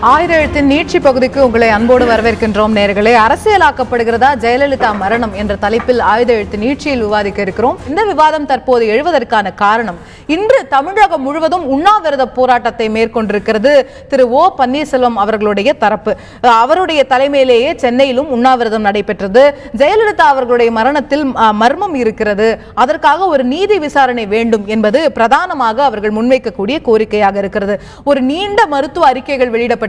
ஆயிரத்தின் நீட்சி பகுதிக்கு உங்களை அன்போடு வரவேற்கின்றோம் நேயர்களே. அரசியலாக்கப்படுகிறதா ஜெயலலிதா மரணம் என்ற தலைப்பில் ஆயுத எழுத்து நீட்சியில் விவாதிக்க இருக்கிறோம். இந்த விவாதம் தற்போது எழுவதற்கான காரணம், இன்று தமிழகம் முழுவதும் உண்ணாவிரத போராட்டத்தை மேற்கொண்டிருக்கிறது திரு ஓ பன்னீர்செல்வம் அவர்களுடைய தரப்பு. அவருடைய தலைமையிலேயே சென்னையிலும் உண்ணாவிரதம் நடைபெற்றது. ஜெயலலிதா அவர்களுடைய மரணத்தில் மர்மம் இருக்கிறது, அதற்காக ஒரு நீதி விசாரணை வேண்டும் என்பது பிரதானமாக அவர்கள் முன்வைக்கக்கூடிய கோரிக்கையாக இருக்கிறது. ஒரு நீண்ட மருத்துவ அறிக்கைகள் வெளியிடப்பட்டிருக்கின்றன.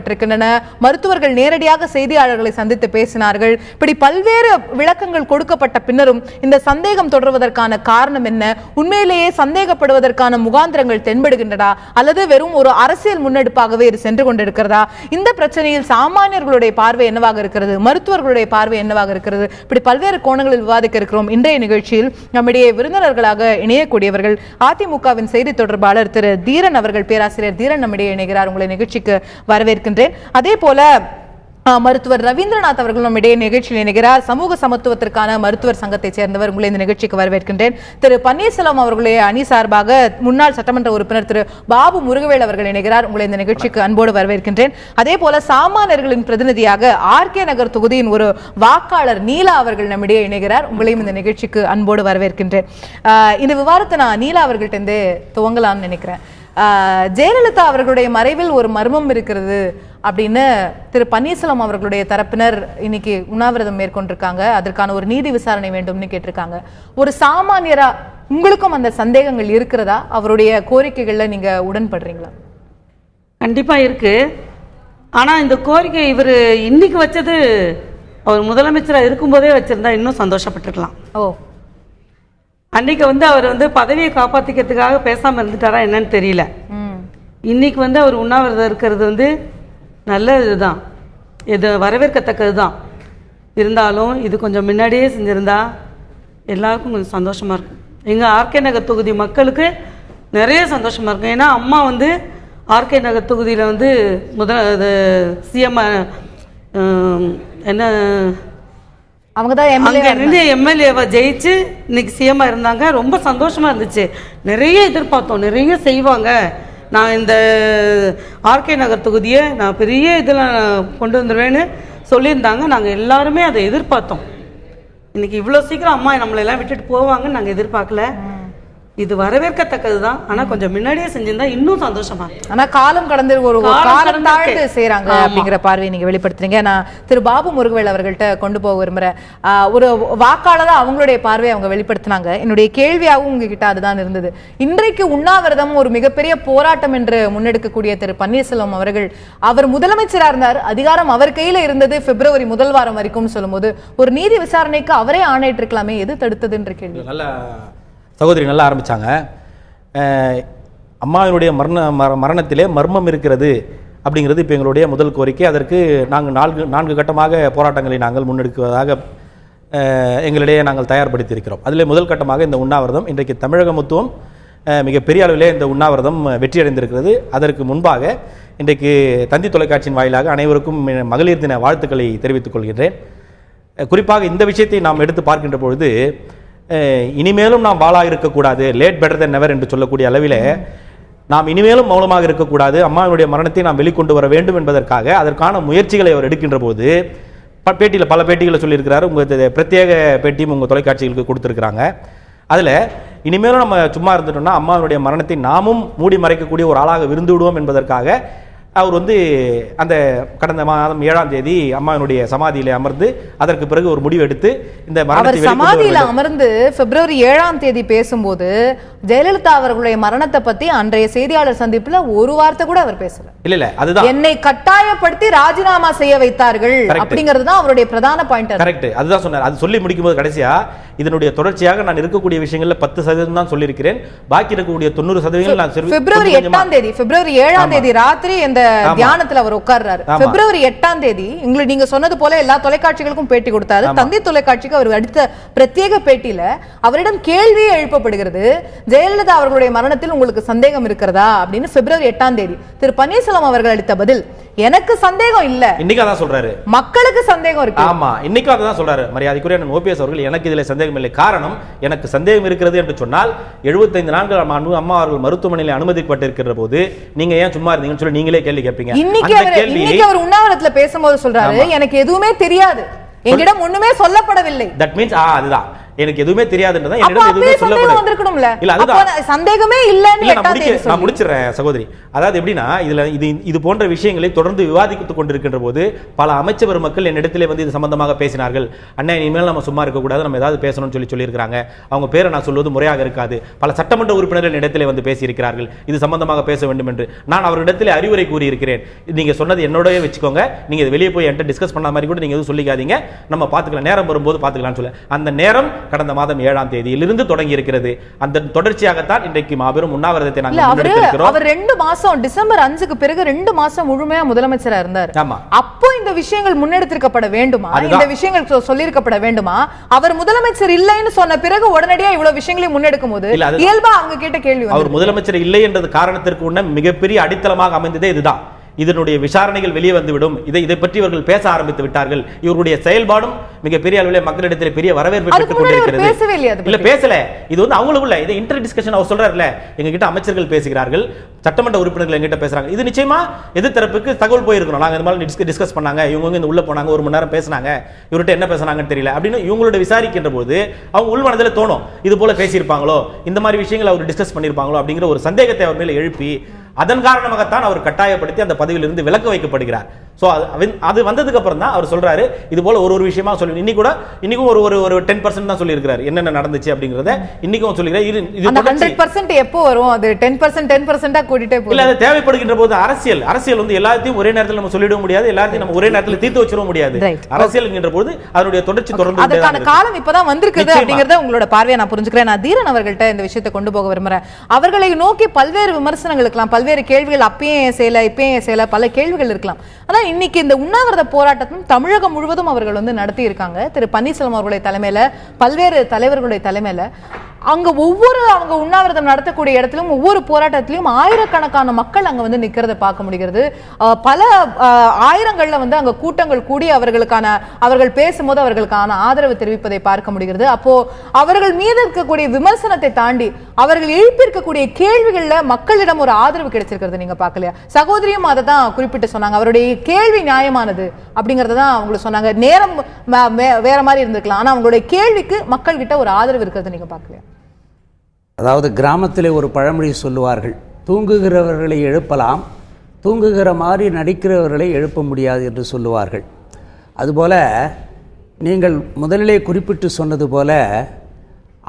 மருத்துவர்கள் நேரடியாக செய்தியாளர்களை சந்தித்து பேசினார்கள். இப்படி பல்வேறு விளக்கங்கள் கொடுக்கப்பட்ட பின்னரும் இந்த சந்தேகம் தொடர்வதற்கான காரணம் என்ன, உண்மையிலேயே சந்தேகப்படுவதற்கான முகாந்திரங்கள் தென்படுகின்றதா அல்லது வெறும் ஒரு அரசியல் முன்னெடுப்பாகவே இது சென்று கொண்டிருக்கிறதா, இந்த பிரச்சனையில் சாமானியர்களுடைய பார்வை என்னவாக இருக்கிறது, மருத்துவர்களுடைய பார்வை என்னவாக இருக்கிறது, இப்படி பல்வேறு கோணங்களில் விவாதிக்க இருக்கிறோம். இன்றைய நிகழ்ச்சியில் நம்முடைய விருந்தினர்களாக இணையக்கூடியவர்கள் அதிமுகவின் செய்தி தொடர்பாளர் திரு தீரன் அவர்கள், பேராசிரியர் தீரன் நம்மிடையே இணைகிறார். உங்களை நிகழ்ச்சிக்கு வரவேற்கின்றேன். அதே போல மருத்துவர் ரவீந்திரநாத் அவர்கள் நம்மிடையே நிகழ்ச்சியில் இணைகிறார். சமூக சமத்துவத்திற்கான மருத்துவர் சங்கத்தை சேர்ந்தவர். உங்களை இந்த நிகழ்ச்சிக்கு வரவேற்கின்றேன். திரு பன்னீர்செல்வம் அவர்களுடைய அணி சார்பாக முன்னாள் சட்டமன்ற உறுப்பினர் திரு பாபு முருகவேல் அவர்கள் இணைகிறார். உங்களை இந்த நிகழ்ச்சிக்கு அன்போடு வரவேற்கின்றேன். அதே போல சாமானியர்களின் பிரதிநிதியாக ஆர்கே நகர் தொகுதியின் ஒரு வாக்காளர் நீலா அவர்கள் நம்மிடையே இணைகிறார். உங்களையும் இந்த நிகழ்ச்சிக்கு அன்போடு வரவேற்கின்றேன். இந்த விவாதத்தை நான் நீலா அவர்கள்ட்ட துவங்கலாம்னு நினைக்கிறேன். ஜெயலலிதா அவர்களுடைய மறைவில் ஒரு மர்மம் இருக்கிறது அப்படின்னு திரு பன்னீர்செல்வம் அவர்களுடைய தரப்பினர் இன்னைக்கு உண்ணாவிரதம் மேற்கொண்டிருக்காங்க. அதற்கான ஒரு நீதி விசாரணை வேண்டும்னு கேட்டிருக்காங்க. ஒரு சாமானியரா உங்களுக்கும் அந்த சந்தேகங்கள் இருக்கிறதா? அவருடைய கோரிக்கைகள்ல நீங்க உடன்படுறீங்களா? கண்டிப்பா இருக்கு. ஆனா இந்த கோரிக்கை இவர் இன்னைக்கு வச்சது அவர் முதலமைச்சராக இருக்கும்போதே வச்சிருந்தா இன்னும் சந்தோஷப்பட்டிருக்கலாம். அன்னைக்கு அவர் பதவியை காப்பாத்திக்கிறதுக்காக பேசாம இருந்துட்டாரா என்னன்னு தெரியல. இன்னைக்கு அவர் உண்ணாவிரதம் இருக்கிறது நல்ல இதுதான், இது வரவேற்கத்தக்கது தான். இருந்தாலும் இது கொஞ்சம் முன்னாடியே செஞ்சிருந்தா எல்லாருக்கும் கொஞ்சம் சந்தோஷமா இருக்கும். எங்க ஆர்கே நகர் தொகுதி மக்களுக்கு நிறைய சந்தோஷமா இருக்கும். ஏன்னா அம்மா ஆர்கே நகர் தொகுதியில சிஎம் என்ன அவங்க தான் எம்எல்ஏவை ஜெயிச்சு இன்னைக்கு சிஎம்மா இருந்தாங்க. ரொம்ப சந்தோஷமா இருந்துச்சு. நிறைய எதிர்பார்த்தோம், நிறைய செய்வாங்க. நான் இந்த ஆர்கே நகர் தொகுதியை நான் பெரிய இதில் கொண்டு வந்துடுவேன்னு சொல்லியிருந்தாங்க. நாங்கள் எல்லாருமே அதை எதிர்பார்த்தோம். இன்னைக்கு இவ்வளோ சீக்கிரம் அம்மா நம்மளெல்லாம் விட்டுட்டு போவாங்கன்னு நாங்கள் எதிர்பார்க்கல. இது வரவேற்கத்தக்கது தான். ஆனா கொஞ்சம் முன்னாடியே செஞ்சிருந்தா இன்னும் சந்தோஷமா. ஆனா காலம் கடந்து ஒரு காலம் தாழ்ந்து செய்யறாங்க அப்படிங்கிற பார்வையை நீங்க வெளிப்படுத்துறீங்க. நான் திரு பாபு முருகவேல் அவர்கள்ட்ட கொண்டு போக விரும்புறேன். ஒரு வாக்காளரா அவங்களுடைய பார்வையை அவங்க வெளிப்படுத்தினாங்க. என்னுடைய கேள்வியாகவும் உங்ககிட்ட அதுதான் இருந்தது. இன்றைக்கு உண்ணாவிரதம் ஒரு மிகப்பெரிய போராட்டம் என்று முன்னெடுக்கக்கூடிய திரு பன்னீர்செல்வம் அவர்கள், அவர் முதலமைச்சரா இருந்தார், அதிகாரம் அவர் கையில இருந்தது பிப்ரவரி முதல் வாரம் வரைக்கும் சொல்லும் போது ஒரு நீதி விசாரணைக்கு அவரே ஆணையிட்டு இருக்கலாமே, எது தடுத்ததுன்ற கேள்வி. சகோதரி நல்லா ஆரம்பித்தாங்க. அம்மாவினுடைய மரணத்திலே மர்மம் இருக்கிறது அப்படிங்கிறது இப்போ எங்களுடைய முதல் கோரிக்கை. அதற்கு நாங்கள் நான்கு கட்டமாக போராட்டங்களை நாங்கள் முன்னெடுக்குவதாக எங்களிடையே நாங்கள் தயார்படுத்தியிருக்கிறோம். அதில் முதல் கட்டமாக இந்த உண்ணாவிரதம். இன்றைக்கு தமிழக மொத்தம் மிகப்பெரிய அளவிலே இந்த உண்ணாவிரதம் வெற்றியடைந்திருக்கிறது. அதற்கு முன்பாக இன்றைக்கு தந்தி தொலைக்காட்சியின் வாயிலாக அனைவருக்கும் மகளிர் தின வாழ்த்துக்களை தெரிவித்துக் கொள்கின்றேன். குறிப்பாக இந்த விஷயத்தை நாம் எடுத்து பார்க்கின்ற பொழுது இனிமேலும் நாம் வாளாக இருக்கக்கூடாது, லேட் பெட்டர் தென் நெவர் என்று சொல்லக்கூடிய அளவில் நாம் இனிமேலும் மௌனமாக இருக்கக்கூடாது, அம்மாவுடைய மரணத்தை நாம் வெளிக்கொண்டு வர வேண்டும் என்பதற்காக அதற்கான முயற்சிகளை அவர் எடுக்கின்ற போது பேட்டியில் பல பேட்டிகளை சொல்லியிருக்கிறார். உங்கள் பிரத்யேக பேட்டியும் உங்கள் தொலைக்காட்சிகளுக்கு கொடுத்துருக்குறாங்க. அதில் இனிமேலும் நம்ம சும்மா இருந்துட்டோம்னா அம்மாவுடைய மரணத்தை நாமும் மூடி மறைக்கக்கூடிய ஒரு ஆளாக விருந்து விடுவோம் என்பதற்காக அவர் அந்த கடந்த மாதம் 7ஆம் தேதி அம்மாவினுடைய சமாதியில அமர்ந்து அதற்கு பிறகு ஒரு முடிவு எடுத்து இந்த சமாதியில அமர்ந்து பிப்ரவரி 7ஆம் தேதி பேசும்போது ஜெயலலிதா அவர்களுடைய மரணத்தை பத்தி அன்றைய செய்தியாளர் சந்திப்புல ஒரு வார்த்தை கூட அவர் பேசல. இல்ல அதுதான் என்னை கட்டாயப்படுத்தி ராஜினாமா செய்ய வைத்தார்கள் அப்படிங்கிறது தான் அவருடைய பிரதான பாயிண்ட். கரெக்ட், அதுதான் சொன்னார். அது சொல்லி முடிக்கும் போது கடைசியா இதனுடைய தொடர்ச்சியாக நான் இருக்கக்கூடிய விஷயங்கள்ல 10% தான் சொல்லியிருக்கிறேன், பாக்கி இருக்கக்கூடிய 90% நான் பிப்ரவரி 7ஆம் தேதி ராத்திரி இந்த தியானத்துல அவர் உட்கார்றாரு. பிப்ரவரி 8ஆம் தேதி நீங்க சொன்னது போல எல்லா தொலைக்காட்சிகளுக்கும் பேட்டி கொடுத்தாரு. தந்தி தொலைக்காட்சிக்கு அவர் அடுத்த பிரத்யேக பேட்டியில அவரிடம் கேள்வியே எழுப்பப்படுகிறது, ஜெயலலிதா அவர்களுடைய மரணத்தில் உங்களுக்கு சந்தேகம் இருக்கிறதா அப்படின்னு. பிப்ரவரி 8ஆம் தேதி திரு பன்னீர்செல்வம் அவர்கள் அளித்த பதில், எனக்கு சந்தேகம் இல்ல, இன்னைக்கு அதான் சொல்றாரு, மக்களுக்கு சந்தேகம் இருக்கு. ஆமா, இன்னைக்கு அதான் சொல்றாரு மரியாதைக்குரிய ஓபிஎஸ் அவர்கள், எனக்கு இதுல சந்தேகம் சந்தேகம் இல்லை. காரணம், எனக்கு சந்தேகம் இருக்கிறது என்று சொன்னால் 75 நாட்கள் அம்மா அவர்கள் மருத்துவமனையில் அனுமதிக்கப்பட்டிருக்கிற போது நீங்க ஏன் சும்மா இருந்தீங்கன்னு சொல்லி நீங்களே கேள்வி கேட்பீங்க. இன்னைக்கு அவர் உண்ணாவிரத்துல பேசும்போது சொல்றாரு, எனக்கு எதுவுமே தெரியாது, என்னிடம் ஒண்ணுமே சொல்லப்படவில்லை. தட் மீன்ஸ் அதுதான் எனக்கு எதுவுமே தெரியாதுன்றதா, என்னிடம் எதுவுமே சொல்லப்படல. இல்ல அதுதான் சந்தேகமே இல்லன்னு நான் முடிச்சிடுறேன் சகோதரி. அதாவது எப்படின்னா, இது போன்ற விஷயங்களை தொடர்ந்து விவாதித்துக் கொண்டிருக்கின்ற போது பல அமைச்சர் பெருமக்கள் என்னிடத்திலே வந்து இது சம்பந்தமாக பேசினார்கள். அண்ணா, இனிமேல் நம்ம சும்மா இருக்கக்கூடாது, நம்ம ஏதாவது பேசணும்னு சொல்லியிருக்கிறாங்க. அவங்க பேரை நான் சொல்வது முறையாக இருக்காது. பல சட்டமன்ற உறுப்பினர்கள் இடத்திலே வந்து பேசியிருக்கிறார்கள் இது சம்பந்தமாக பேச வேண்டும் என்று. நான் அவரிடத்திலே அறிவுரை கூறியிருக்கிறேன். நீங்க சொன்னது என்னோடய வச்சுக்கோங்க, நீங்க வெளியே போய் என்கிட்ட டிஸ்கஸ் பண்ண மாதிரி கூட நீங்க எதுவும் சொல்லிக்காதீங்க, நம்ம பார்த்துக்கலாம், நேரம் வரும்போது பார்த்துக்கலாம்னு சொல்ல. அந்த நேரம் கடந்த மாதம் 7ஆம் தேதியிலிருந்து தொடங்கி இருக்கிறது. அந்த தொடர்ச்சியாகத்தான் இன்றைக்கு மாபெரும் உண்ணாவிரதத்தை நாங்கள் முன்னெடுத்திருக்கிறோம். அவர் 2 மாசம் டிசம்பர் 5க்கு பிறகு 2 மாசம் முழுமையா முதலமைச்சரா இருந்தார். அப்போ இந்த விஷயங்கள் முன்னெடுத்திருக்கப்பட வேண்டுமா? இந்த விஷயங்கள் சொல்லியிருக்கப்பட வேண்டுமா? அவர் முதலமைச்சர் இல்லைன்னு சொன்ன பிறகு உடனடியா இவ்வளவு விஷயங்களை முன்னெடுக்கும் போது இயல்பா அவங்க கேட்ட கேள்வி, அவர் முதலமைச்சர் இல்லை என்ற காரணத்திற்கு உள்ள மிகப்பெரிய அடித்தளமாக அமைந்ததே இதுதான். இதனுடைய விசாரணைகள் வெளியே வந்துவிடும், இதை பற்றி இவர்கள் பேச ஆரம்பித்து விட்டார்கள். இவருடைய செயல்பாடும் மிகப்பெரிய அளவில் மக்களிடத்தில் பெரிய வரவேற்பை பெற்றுக் கொண்டிருக்கிறது. இல்ல பேசல, இது வந்து அவங்களுக்குள்ள இதை இன்டர் டிஸ்கஷன் அவர் சொல்றாருல, எங்க கிட்ட அமைச்சர்கள் பேசுகிறார்கள், சட்டமன்ற உறுப்பினர்கள் எங்கிட்ட பேசுறாங்க. இது நிச்சயமா எதிர்த்தரப்புக்கு தகவல் போயிருக்கணும். நாங்க இந்த மாதிரி டிஸ்கஸ் பண்ணாங்க, இவங்க இந்த உள்ள போனாங்க, 1 மணி நேரம் பேசினாங்க, இவர்கிட்ட என்ன பேசினாங்கன்னு தெரியல அப்படின்னு இவங்களோட விசாரிக்கின்ற போது அவங்க உள்மனதில் தோணும், இது போல பேசியிருப்பாங்களோ, இந்த மாதிரி விஷயங்கள் அவர் டிஸ்கஸ் பண்ணியிருப்பாங்களோ அப்படிங்கிற ஒரு சந்தேகத்தை அவர் மேல எழுப்பி அதன் காரணமாகத்தான் அவர் கட்டாயப்படுத்தி அந்த பதவியிலிருந்து விலக்கு வைக்கப்படுகிறார். சோ அது வந்ததுக்கு அப்புறம் தான் அவர் சொல்றாரு, இது போல ஒரு விஷயமா சொல்லி இன்னைக்கும் ஒரு 10% தான் சொல்லி இருக்கிறார் என்னென்ன நடந்துச்சு அப்படிங்கறத இன்னைக்கும் சொல்லிக்கிறார். இது 100% எப்போ வரும்? அது 10% கூட்டிட்டே போகுது. இல்ல, அது தேவைப்படுகின்ற போது அரசியல் வந்து எல்லாத்தையும் ஒரே நேரத்தில் நம்ம சொல்லிட முடியாது, எல்லாத்தையும் நம்ம ஒரே நேரத்தில் தீர்த்து வச்சிட முடியாது. அரசியல் என்கின்ற போது அதனுடைய தொடர்ச்சி தொடர்ந்து அதற்கான காலம் இப்பதான் வந்திருக்குது அப்படிங்கறத உங்களோட பார்வையை நான் புரிஞ்சுக்கிறேன். நான் தீரன் அவர்கள்ட்ட இந்த விஷயத்தை கொண்டு போக விரும்புறேன். அவர்களை நோக்கி பல்வேறு விமர்சனங்கள் இருக்கலாம், பல்வேறு கேள்விகள், அப்பயும் செய்யல இப்பயும் செய்யல, பல கேள்விகள் இருக்கலாம். ஆனா இன்னைக்கு இந்த உண்ணாவிரத போராட்டத்தும் தமிழகம் முழுவதும் அவர்கள் வந்து நடத்தி இருக்காங்க. திரு பன்னீர்செல்வம் அவர்களுடைய தலைமையில, பல்வேறு தலைவர்களுடைய தலைமையில அங்க அவங்க உண்ணாவிரதம் நடத்தக்கூடிய இடத்திலும் ஒவ்வொரு போராட்டத்திலும் ஆயிரக்கணக்கான மக்கள் அங்க வந்து நிக்கிறத பார்க்க முடிகிறது. பல ஆயிரங்கள்ல வந்து அங்க கூட்டங்கள் கூடி அவர்கள் பேசும்போது அவர்களுக்கான ஆதரவு தெரிவிப்பதை பார்க்க முடிகிறது. அப்போ அவர்கள் மீது இருக்கக்கூடிய விமர்சனத்தை தாண்டி அவர்கள் எழுப்பியிருக்கக்கூடிய கேள்விகள்ல மக்களிடம் ஒரு ஆதரவு கிடைச்சிருக்கிறது நீங்க பார்க்கலையா? சகோதரியும் அதை தான் குறிப்பிட்டு சொன்னாங்க, அவருடைய கேள்வி நியாயமானது அப்படிங்கறத தான் அவங்களுக்கு சொன்னாங்க. நேரம் வேற மாதிரி இருந்திருக்கலாம், ஆனா அவங்களுடைய கேள்விக்கு மக்கள் கிட்ட ஒரு ஆதரவு இருக்கிறது நீங்க பார்க்கலையா? அதாவது கிராமத்திலே ஒரு பழமொழி சொல்லுவார்கள், தூங்குகிறவர்களை எழுப்பலாம், தூங்குகிற மாதிரி நடிக்கிறவர்களை எழுப்ப முடியாது என்று சொல்லுவார்கள். அதுபோல நீங்கள் முதலிலே குறிப்பிட்டு சொன்னது போல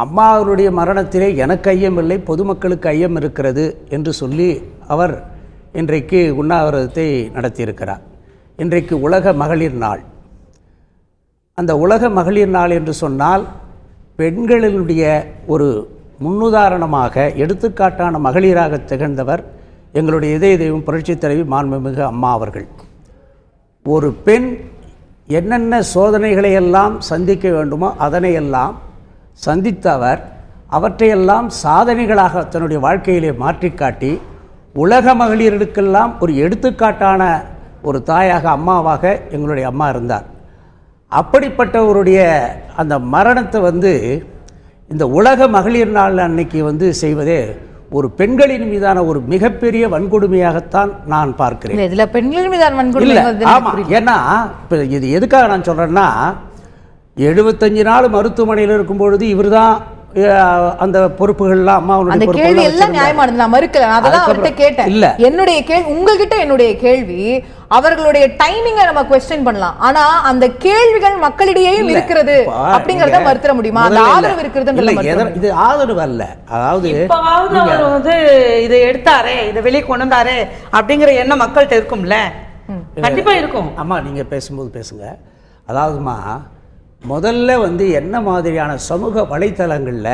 அம்மா அவருடைய மரணத்திலே எனக்கு ஐயமில்லை, பொதுமக்களுக்கு ஐயம் இருக்கிறது என்று சொல்லி அவர் இன்றைக்கு உண்ணாவிரதத்தை நடத்தியிருக்கிறார். இன்றைக்கு உலக மகளிர் நாள். அந்த உலக மகளிர் நாள் என்று சொன்னால் பெண்களினுடைய ஒரு முன்னுதாரணமாக எடுத்துக்காட்டான மகளிராக திகழ்ந்தவர் எங்களுடைய இதய தெய்வம் புரட்சித் தலைவி மாண்புமிகு அம்மா அவர்கள். ஒரு பெண் என்னென்ன சோதனைகளை எல்லாம் சந்திக்க வேண்டுமோ அதனையெல்லாம் சந்தித்த அவற்றையெல்லாம் சாதனைகளாக தன்னுடைய வாழ்க்கையிலே மாற்றி காட்டி உலக மகளிருக்கெல்லாம் ஒரு எடுத்துக்காட்டான ஒரு தாயாக, அம்மாவாக எங்களுடைய அம்மா இருந்தார். அப்படிப்பட்டவருடைய அந்த மரணத்தை வந்து இந்த உலக மகளிர் நாள் அன்னைக்கு வந்து செய்வதே ஒரு பெண்களின் மீதான ஒரு மிகப்பெரிய வன்கொடுமையாகத்தான் நான் பார்க்கிறேன். இதுல பெண்களின் மீதான வன்கொடுமை, ஆமா, ஏன்னா இது எதுக்காக நான் சொல்றேன்னா, 75 நாள் மருத்துவமனையில் இருக்கும் பொழுது இவர் தான் அந்த பொறுப்புகள்லாம் அம்மாவுடைய கேள்வி எல்லாம் நியாயமானது, நான் மறுக்கல. அதெல்லாம் அவர்கிட்ட கேட்டேன். இல்ல, என்னுடைய கேள்வி உங்ககிட்ட, என்னுடைய கேள்வி அவர்களுடைய டைமிங்கை நம்ம क्वेश्चन பண்ணலாம், ஆனா அந்த கேள்விகள் மக்களிடையேயும் இருக்கிறது அப்படிங்கறத மறுத்தற முடியுமா? அந்த ஆதரவு இருக்கிறது, இது ஆதரவு அல்ல. அதாவது அவர் வந்து இதை எடுத்தாரே, இதை வெளியே கொண்டு வந்தாரே அப்படிங்கிற எண்ணம் மக்கள்கிட்ட இருக்கும்ல, கண்டிப்பா இருக்கும். அம்மா நீங்க பேசும்போது பேசுங்க. அதாவதுமா முதல்ல வந்து என்ன மாதிரியான சமூக வலைத்தளங்களில்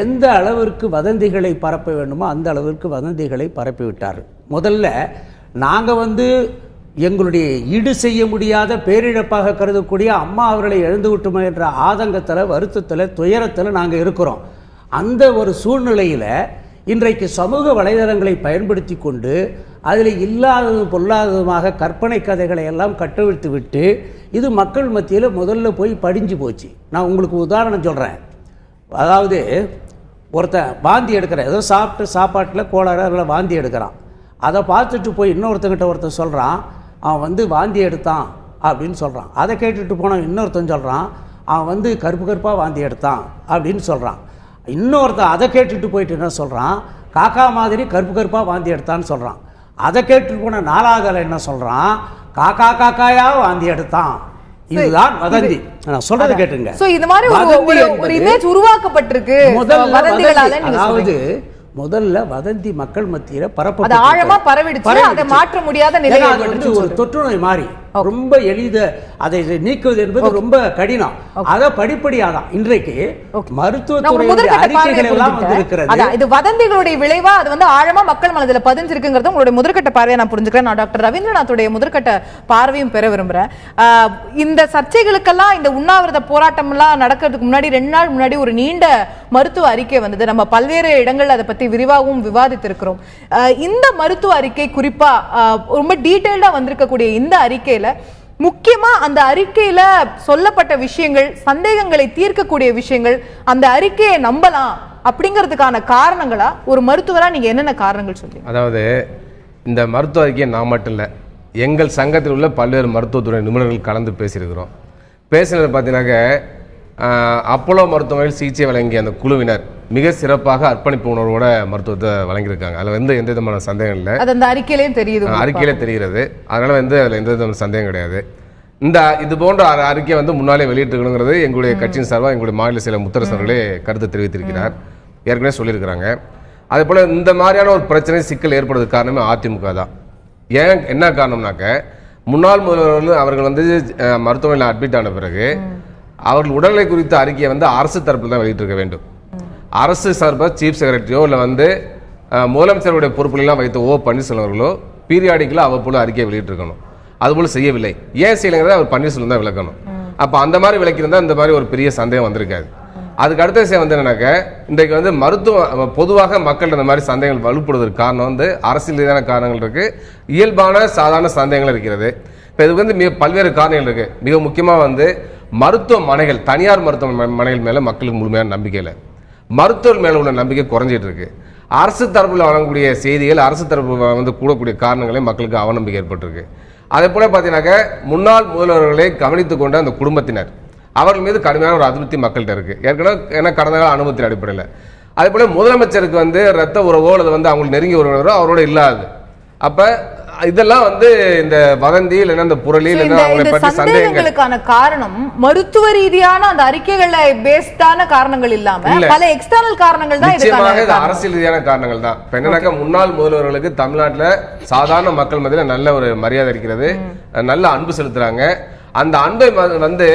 எந்த அளவிற்கு வதந்திகளை பரப்ப வேண்டுமோ அந்த அளவிற்கு வதந்திகளை பரப்பிவிட்டார்கள். முதல்ல நாங்கள் வந்து எங்களுடைய ஈடு செய்ய முடியாத பேரிழப்பாக கருதக்கூடிய அம்மா அவர்களை எழுந்து விட்டுமோ என்ற ஆதங்கத்தில், வருத்தத்தில், துயரத்தில் நாங்கள் இருக்கிறோம். அந்த ஒரு சூழ்நிலையில் இன்றைக்கு சமூக வலைதளங்களை பயன்படுத்தி கொண்டு அதில் இல்லாததும் பொல்லாததுமாக கற்பனை கதைகளை எல்லாம் கட்டவிழ்த்து விட்டு இது மக்கள் மத்தியில் முதல்ல போய் படிஞ்சு போச்சு. நான் உங்களுக்கு உதாரணம் சொல்கிறேன். அதாவது ஒருத்தன் வாந்தி எடுக்கிறான், ஏதோ சாப்பாட்டில் கோளாறுல வாந்தி எடுக்கிறான். அதை பார்த்துட்டு போய் இன்னொருத்தங்கிட்ட ஒருத்தன் சொல்கிறான், அவன் வந்து வாந்தி எடுத்தான் அப்படின்னு சொல்கிறான். அதை கேட்டுட்டு போனால் இன்னொருத்தன் சொல்கிறான், அவன் வந்து கருப்பு கருப்பாக வாந்தி எடுத்தான் அப்படின்னு சொல்கிறான். இன்னொருத்தன் அதை கேட்டுட்டு போயிட்டு என்ன சொல்கிறான், காக்கா மாதிரி கருப்பு கருப்பாக வாந்தி எடுத்தான்னு சொல்கிறான். அதை கேட்டுட்டு போன நாலாவதால் என்ன சொல்கிறான், காக்காயா வாந்தி எடுத்தான். இதுதான் வதந்தி. நான் சொல்றது கேட்டுங்க. சோ இந்த மாதிரி ஒரு இமேஜ் உருவாக்கப்பட்டிருக்கு வதந்திகளால. அதாவது முதல்ல வதந்தி மக்கள் மத்தியில அது ஆழமா பரவிடுச்சு. அதை மாற்ற முடியாத நிலை வந்து ஒரு தொற்றுநோய் மாறி ரொம்ப எளித அதை நீக்குவது என்பது ரொம்ப கடினம். அத படிப்படியாதான் இன்றைக்கு மருத்துவத்துறையுடைய அறிக்கைகள் எல்லாம் வந்திருக்கிறது. இது வதந்திகளுடைய விளைவா அது வந்து ஆழமா மக்கள் மனதில பதிஞ்சிருக்குங்கிறது உங்களுடைய முதற்கட்ட பார்வையை நான் புரிஞ்சுக்கிறேன். நான் டாக்டர் ரவீந்திரநாத்துடைய முதற்கட்ட பார்வையும் பெற விரும்புறேன். இந்த சர்ச்சைகளுக்கெல்லாம் இந்த உண்ணாவிரத போராட்டம் எல்லாம் நடக்கிறதுக்கு முன்னாடி 2 நாள் முன்னாடி ஒரு நீண்ட மருத்துவ அறிக்கை வந்தது. நம்ம பல்வேறு இடங்கள் அதை பத்தி விரிவாகவும் விவாதித்திருக்கிறோம். இந்த மருத்துவ அறிக்கை குறிப்பா ரொம்ப டீடைல்டா வந்திருக்கக்கூடிய இந்த அறிக்கையில முக்கியமா அந்த அறிக்கையில சொல்லப்பட்ட விஷயங்கள், சந்தேகங்களை தீர்க்கக்கூடிய விஷயங்கள், அந்த அறிக்கையை நம்பலாம் அப்படிங்கிறதுக்கான காரணங்களா ஒரு மருத்துவரா நீங்க என்னென்ன காரணங்கள் சொல்றீங்க? அதாவது இந்த மருத்துவ அறிக்கையை நான் மட்டும் இல்லை, எங்கள் சங்கத்தில் உள்ள பல்வேறு மருத்துவத்துறை நிபுணர்கள் கலந்து பேசியிருக்கிறோம். பேசினது பார்த்தீங்கன்னாக்க அப்போலோ மருத்துவமனையில் சிகிச்சை வழங்கிய அந்த குழுவினர் மிக சிறப்பாக அர்ப்பணிப்பு உணர்வோட மருத்துவத்தை வழங்கியிருக்காங்க. அதில் வந்து எந்த விதமான சந்தேகம் இல்லை. அது அந்த அறிக்கையிலேயும் தெரியுது, அறிக்கையிலே தெரிகிறது. அதனால் வந்து அதில் எந்த விதமான சந்தேகம் கிடையாது. இது போன்ற அறிக்கை வந்து முன்னாலே வெளியிட்டிருக்கணுங்கிறது எங்களுடைய கட்சியின் சார்பாக எங்களுடைய மாநில செயலர் முத்தரசு அவர்களே கருத்து தெரிவித்திருக்கிறார், ஏற்கனவே சொல்லியிருக்கிறாங்க. அதே போல் இந்த மாதிரியான ஒரு பிரச்சனை சிக்கல் ஏற்படுறதுக்கு காரணமே அதிமுக தான். என்ன காரணம்னாக்க முன்னாள் முதல்வர்கள் அவர்கள் வந்து மருத்துவமனையில் அட்மிட் ஆன பிறகு அவர்கள் உடல்நிலை குறித்த அறிக்கையை வந்து அரசு தரப்பில் தான் வெளியிட்டிருக்க வேண்டும். அரசு சார்பாக சீஃப் செக்ரட்டரியோ இல்லை வந்து முதலமைச்சருடைய பொறுப்புலாம் வைத்த பன்னீர்செல்வம் அவர்களோ பீரியாடிக்கலாக அவ்வப்போது அறிக்கையை வெளியிட்டிருக்கணும். அதுபோல் செய்யவில்லை. ஏன் செய்யலைங்கிறத அவர் பன்னீர்செல்வம் தான் விளக்கணும். அப்போ அந்த மாதிரி விளக்கியிருந்தால் இந்த மாதிரி ஒரு பெரிய சந்தேகம் வந்திருக்காது. அதுக்கு அடுத்த விஷயம் வந்து என்னன்னாக்க இன்றைக்கு வந்து பொதுவாக மக்கள் இந்த மாதிரி சந்தேகங்கள் வலுப்படுவதற்கு காரணம் வந்து அரசியல் ரீதியான காரணங்கள் இருக்கு, இயல்பான சாதாரண சந்தேகங்கள் இருக்கிறது. இப்போ இதுக்கு வந்து பல்வேறு காரணங்கள் இருக்கு. மிக முக்கியமாக வந்து மருத்துவமனைகள், தனியார் மருத்துவமனைகள் மேலே மக்களுக்கு முழுமையான நம்பிக்கை இல்லை, மருத்துவர் மேலே உள்ள நம்பிக்கை குறைஞ்சிட்டு இருக்கு. அரசு தரப்பில் வழங்கக்கூடிய செய்திகள், அரசு தரப்பு வந்து கூடக்கூடிய காரணங்களே மக்களுக்கு அவநம்பிக்கை ஏற்பட்டிருக்கு. அதே போல பார்த்தீங்கன்னாக்க முன்னாள் முதல்வர்களை கவனித்துக் கொண்ட அந்த குடும்பத்தினர் அவர்கள் மீது கடுமையான ஒரு அதிருப்தி மக்கள்கிட்ட இருக்கு. ஏற்கனவே ஏன்னா கடந்த கால அனுபவத்தின் அடிப்படையில். அதே போல முதலமைச்சருக்கு வந்து ரத்த உறவோ அல்லது வந்து அவங்களுக்கு நெருங்கிய உறவினரோ அவரோட இல்லாது. அப்ப இதெல்லாம் வந்து இந்த வதந்தி இல்லைன்னா இந்த புரளி சந்தேகங்களுக்கான காரணம் மருத்துவ ரீதியான அந்த அறிக்கைகளை பேஸ்டான காரணங்கள் இல்லாம பல எக்ஸ்டர்னல் காரணங்கள் தான். நிச்சயமாக இது அரசியல் ரீதியான காரணங்கள் தான். இப்ப என்னன்னாக்க முன்னாள் முதல்வர்களுக்கு தமிழ்நாட்டுல சாதாரண மக்கள் மத்தியில நல்ல ஒரு மரியாதை இருக்கிறது, நல்ல அன்பு செலுத்துறாங்க. அந்த அன்பை வந்து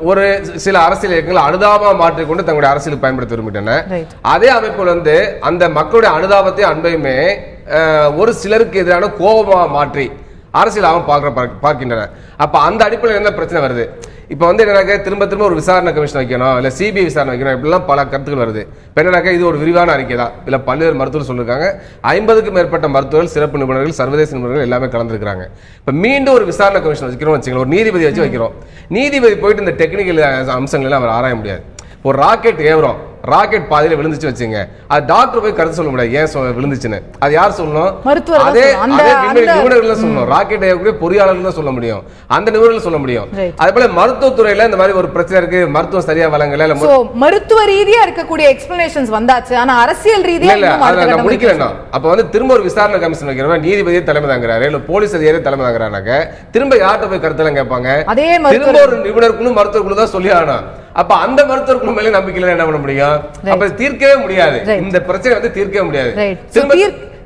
ஒரு சில அரசியல் இயக்கங்கள் அனுதாபமா மாற்றிக்கொண்டு தங்களுடைய அரசியலுக்கு பயன்படுத்த விரும்பிட்டன. அதே அமைப்புல வந்து அந்த மக்களுடைய அனுதாபத்தையும் அன்பையுமே ஒரு சிலருக்கு எதிரான கோபமா மாற்றி அரசியலாக பார்க்கின்றன. அப்ப அந்த அடிப்படையில் என்ன பிரச்சனை வருது? இப்ப வந்து என்னன்னாக்க திரும்ப ஒரு விசாரணை கமிஷன் வைக்கணும், இல்ல சிபிஐ விசாரணை வைக்கணும், இப்படிலாம் பல கருத்துக்கள் வருது. இப்ப என்னன்னாக்க இது ஒரு விரிவான அறிக்கை தான். இதுல பல்வேறு மருத்துவர்கள் சொல்லிருக்காங்க. 50க்கும் மேற்பட்ட மருத்துவர்கள், சிறப்பு நிபுணர்கள், சர்வதேச நிபுணர்கள் எல்லாமே கலந்துருக்காங்க. இப்ப மீண்டும் ஒரு விசாரணை கமிஷன் வச்சுக்கிறோம் வச்சுக்கலாம், ஒரு நீதிபதி வச்சு வைக்கிறோம். நீதிபதி போயிட்டு இந்த டெக்னிக்கல் அம்சங்கள் எல்லாம் அவர் ஆராய முடியாது. ஒரு ராக்கெட் ஏவுறோம், ராக்கெட் பாதையில விழுந்துச்சு வச்சுங்க, அது டாக்டர் போய் கருத்து சொல்ல முடியாது ஏன் விழுந்துச்சுன்னு. அது யார் சொல்லணும்? அதே நிபுணர்கள் சொல்லணும். ராக்கெட் ஏவக்கூடிய பொறியாளர்கள் தான் சொல்ல முடியும், அந்த நிபுணர்கள் சொல்ல முடியும். அதே போல மருத்துவத்துறையில இந்த மாதிரி ஒரு பிரச்சனை இருக்கு, மருத்துவம் சரியா வழங்கல, மருத்துவ ரீதியா இருக்கக்கூடிய எக்ஸ்பிளனேஷன்ஸ் வந்தாச்சு, ஆனா அரசியல் ரீதியா இல்ல முடிக்கலன்னா அப்ப வந்து திரும்ப ஒரு விசாரணை கமிஷன் வைக்கிறவங்க நீதிபதியே தலைமை தாங்கிறாரு, இல்ல போலீஸ் அதிகாரியே தலைமை தாங்கிறாங்க, திரும்ப யார்கிட்ட போய் கருத்தெல்லாம் கேட்பாங்க? திரும்ப ஒரு நிபுணர் குழு, மருத்துவ குழு தான் சொல்லி ஆகணும். அப்ப அந்த மருத்துவர் குழு மேலே நம்பிக்கையில என்ன பண்ண முடியும்? அப்ப தீர்க்கவே முடியாது, இந்த பிரச்சனை வந்து தீர்க்கவே முடியாது.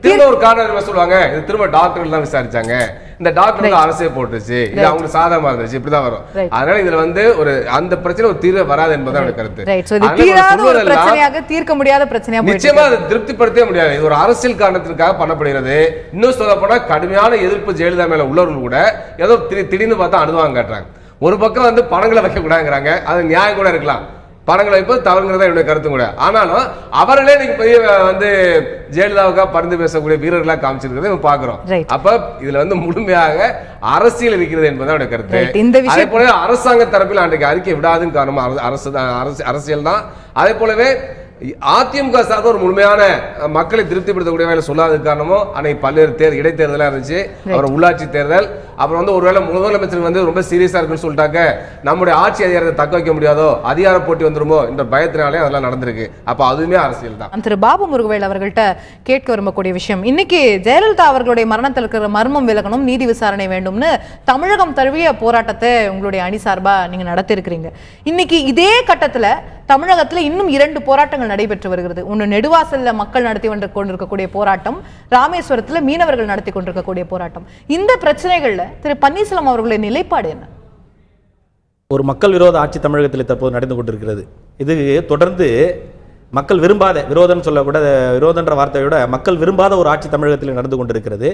திரும்ப ஒரு காரணம் சொல்லுவாங்க, இது திரும்ப டாக்டர்கள் தான் விசாரிச்சாங்க, இந்த டாக்டர் அரசே போட்டுச்சு, இது அவங்க சாதகமா இருந்துச்சு, இப்படிதான் வரும். அதனால இதுல வந்து ஒரு அந்த பிரச்சனை ஒரு தீர்வு வராது என்பதான் கருத்து. தீர்க்க முடியாத பிரச்சனை நிச்சயமா அதை திருப்திப்படுத்தவே முடியாது. இது ஒரு அரசியல் காரணத்திற்காக பண்ணப்படுகிறது. இன்னும் சொல்ல போனா கடுமையான எதிர்ப்பு ஜெயலலிதா மேல உள்ளவர்கள் கூட ஏதோ திடீர்னு பார்த்தா அனுதாபம் காட்டுறாங்க. ஒரு பக்கம் வந்து பணங்களை வைக்க கூடாதுங்கிறாங்க, அது நியாயம் கூட இருக்கலாம். பணங்களை வைப்பது தவறுங்கிறதா என்னுடைய கருத்து கூட. ஆனாலும் அவர்களே இன்னைக்கு பெரிய வந்து ஜெயலலிதாவுக்காக பரிந்து பேசக்கூடிய வீரர்களா காமிச்சிருக்கிறத பாக்குறோம். அப்ப இதுல வந்து முழுமையாக அரசியல் இருக்கிறது என்பதான் கருத்து. அதே போல அரசாங்க தரப்பில் அன்றைக்கு அறிக்கை விடாதுன்னு காரணம் அரசியல் தான். அதே போலவே அதிமுக சார்ந்த ஒரு முழுமையான மக்களை திருப்திப்படுத்தக்கூடிய வேலை சொல்லாத காரணமோ அன்னைக்கு பல்வேறு இடைத்தேர்தலாக இருந்துச்சு, அப்புறம் உள்ளாட்சி தேர்தல், அப்புறம் வந்து ஒருவேளை முதலமைச்சர் வந்து ரொம்ப சீரியஸா இருக்குன்னு சொல்லிட்டாக்க நம்முடைய ஆட்சி அதிகாரத்தை தக்க வைக்க முடியாதோ, அதிகார போட்டி வந்துருமோ என்ற பயத்தினாலே அதெல்லாம் நடந்திருக்கு. அப்ப அதுவுமே அரசியல் தான். திரு பாபு முருகவேல் அவர்கள்ட்ட கேட்க விரும்பக்கூடிய விஷயம், இன்னைக்கு ஜெயலலிதா அவர்களுடைய மரணத்தில் இருக்கிற மர்மம் விலகணும், நீதி விசாரணை வேண்டும்னு தமிழகம் தழுவிய போராட்டத்தை உங்களுடைய அணி சார்பா நீங்க நடத்திருக்கிறீங்க. இன்னைக்கு இதே கட்டத்துல தமிழகத்துல இன்னும் 2 போராட்டங்கள் நடைபெற்று வருகிறது. ஒன்று நெடுவாசல்ல மக்கள் நடத்தி கொண்டிருக்கக்கூடிய போராட்டம், ராமேஸ்வரத்துல மீனவர்கள் நடத்தி கொண்டிருக்கக்கூடிய போராட்டம். இந்த பிரச்சனைகள்ல திரு பன்னீர்செல்வம் அவர்களுடைய நிலைப்பாடு என்ன? ஒரு மக்கள் விரோத ஆட்சி தமிழகத்தில் தற்போது நடந்து கொண்டிருக்கிறது. இது தொடர்ந்து மக்கள் விரும்பாத, விரோதம் சொல்லக்கூட, விரோதன்ற வார்த்தையோட மக்கள் விரும்பாத ஒரு ஆட்சி தமிழகத்தில் நடந்து கொண்டிருக்கிறது.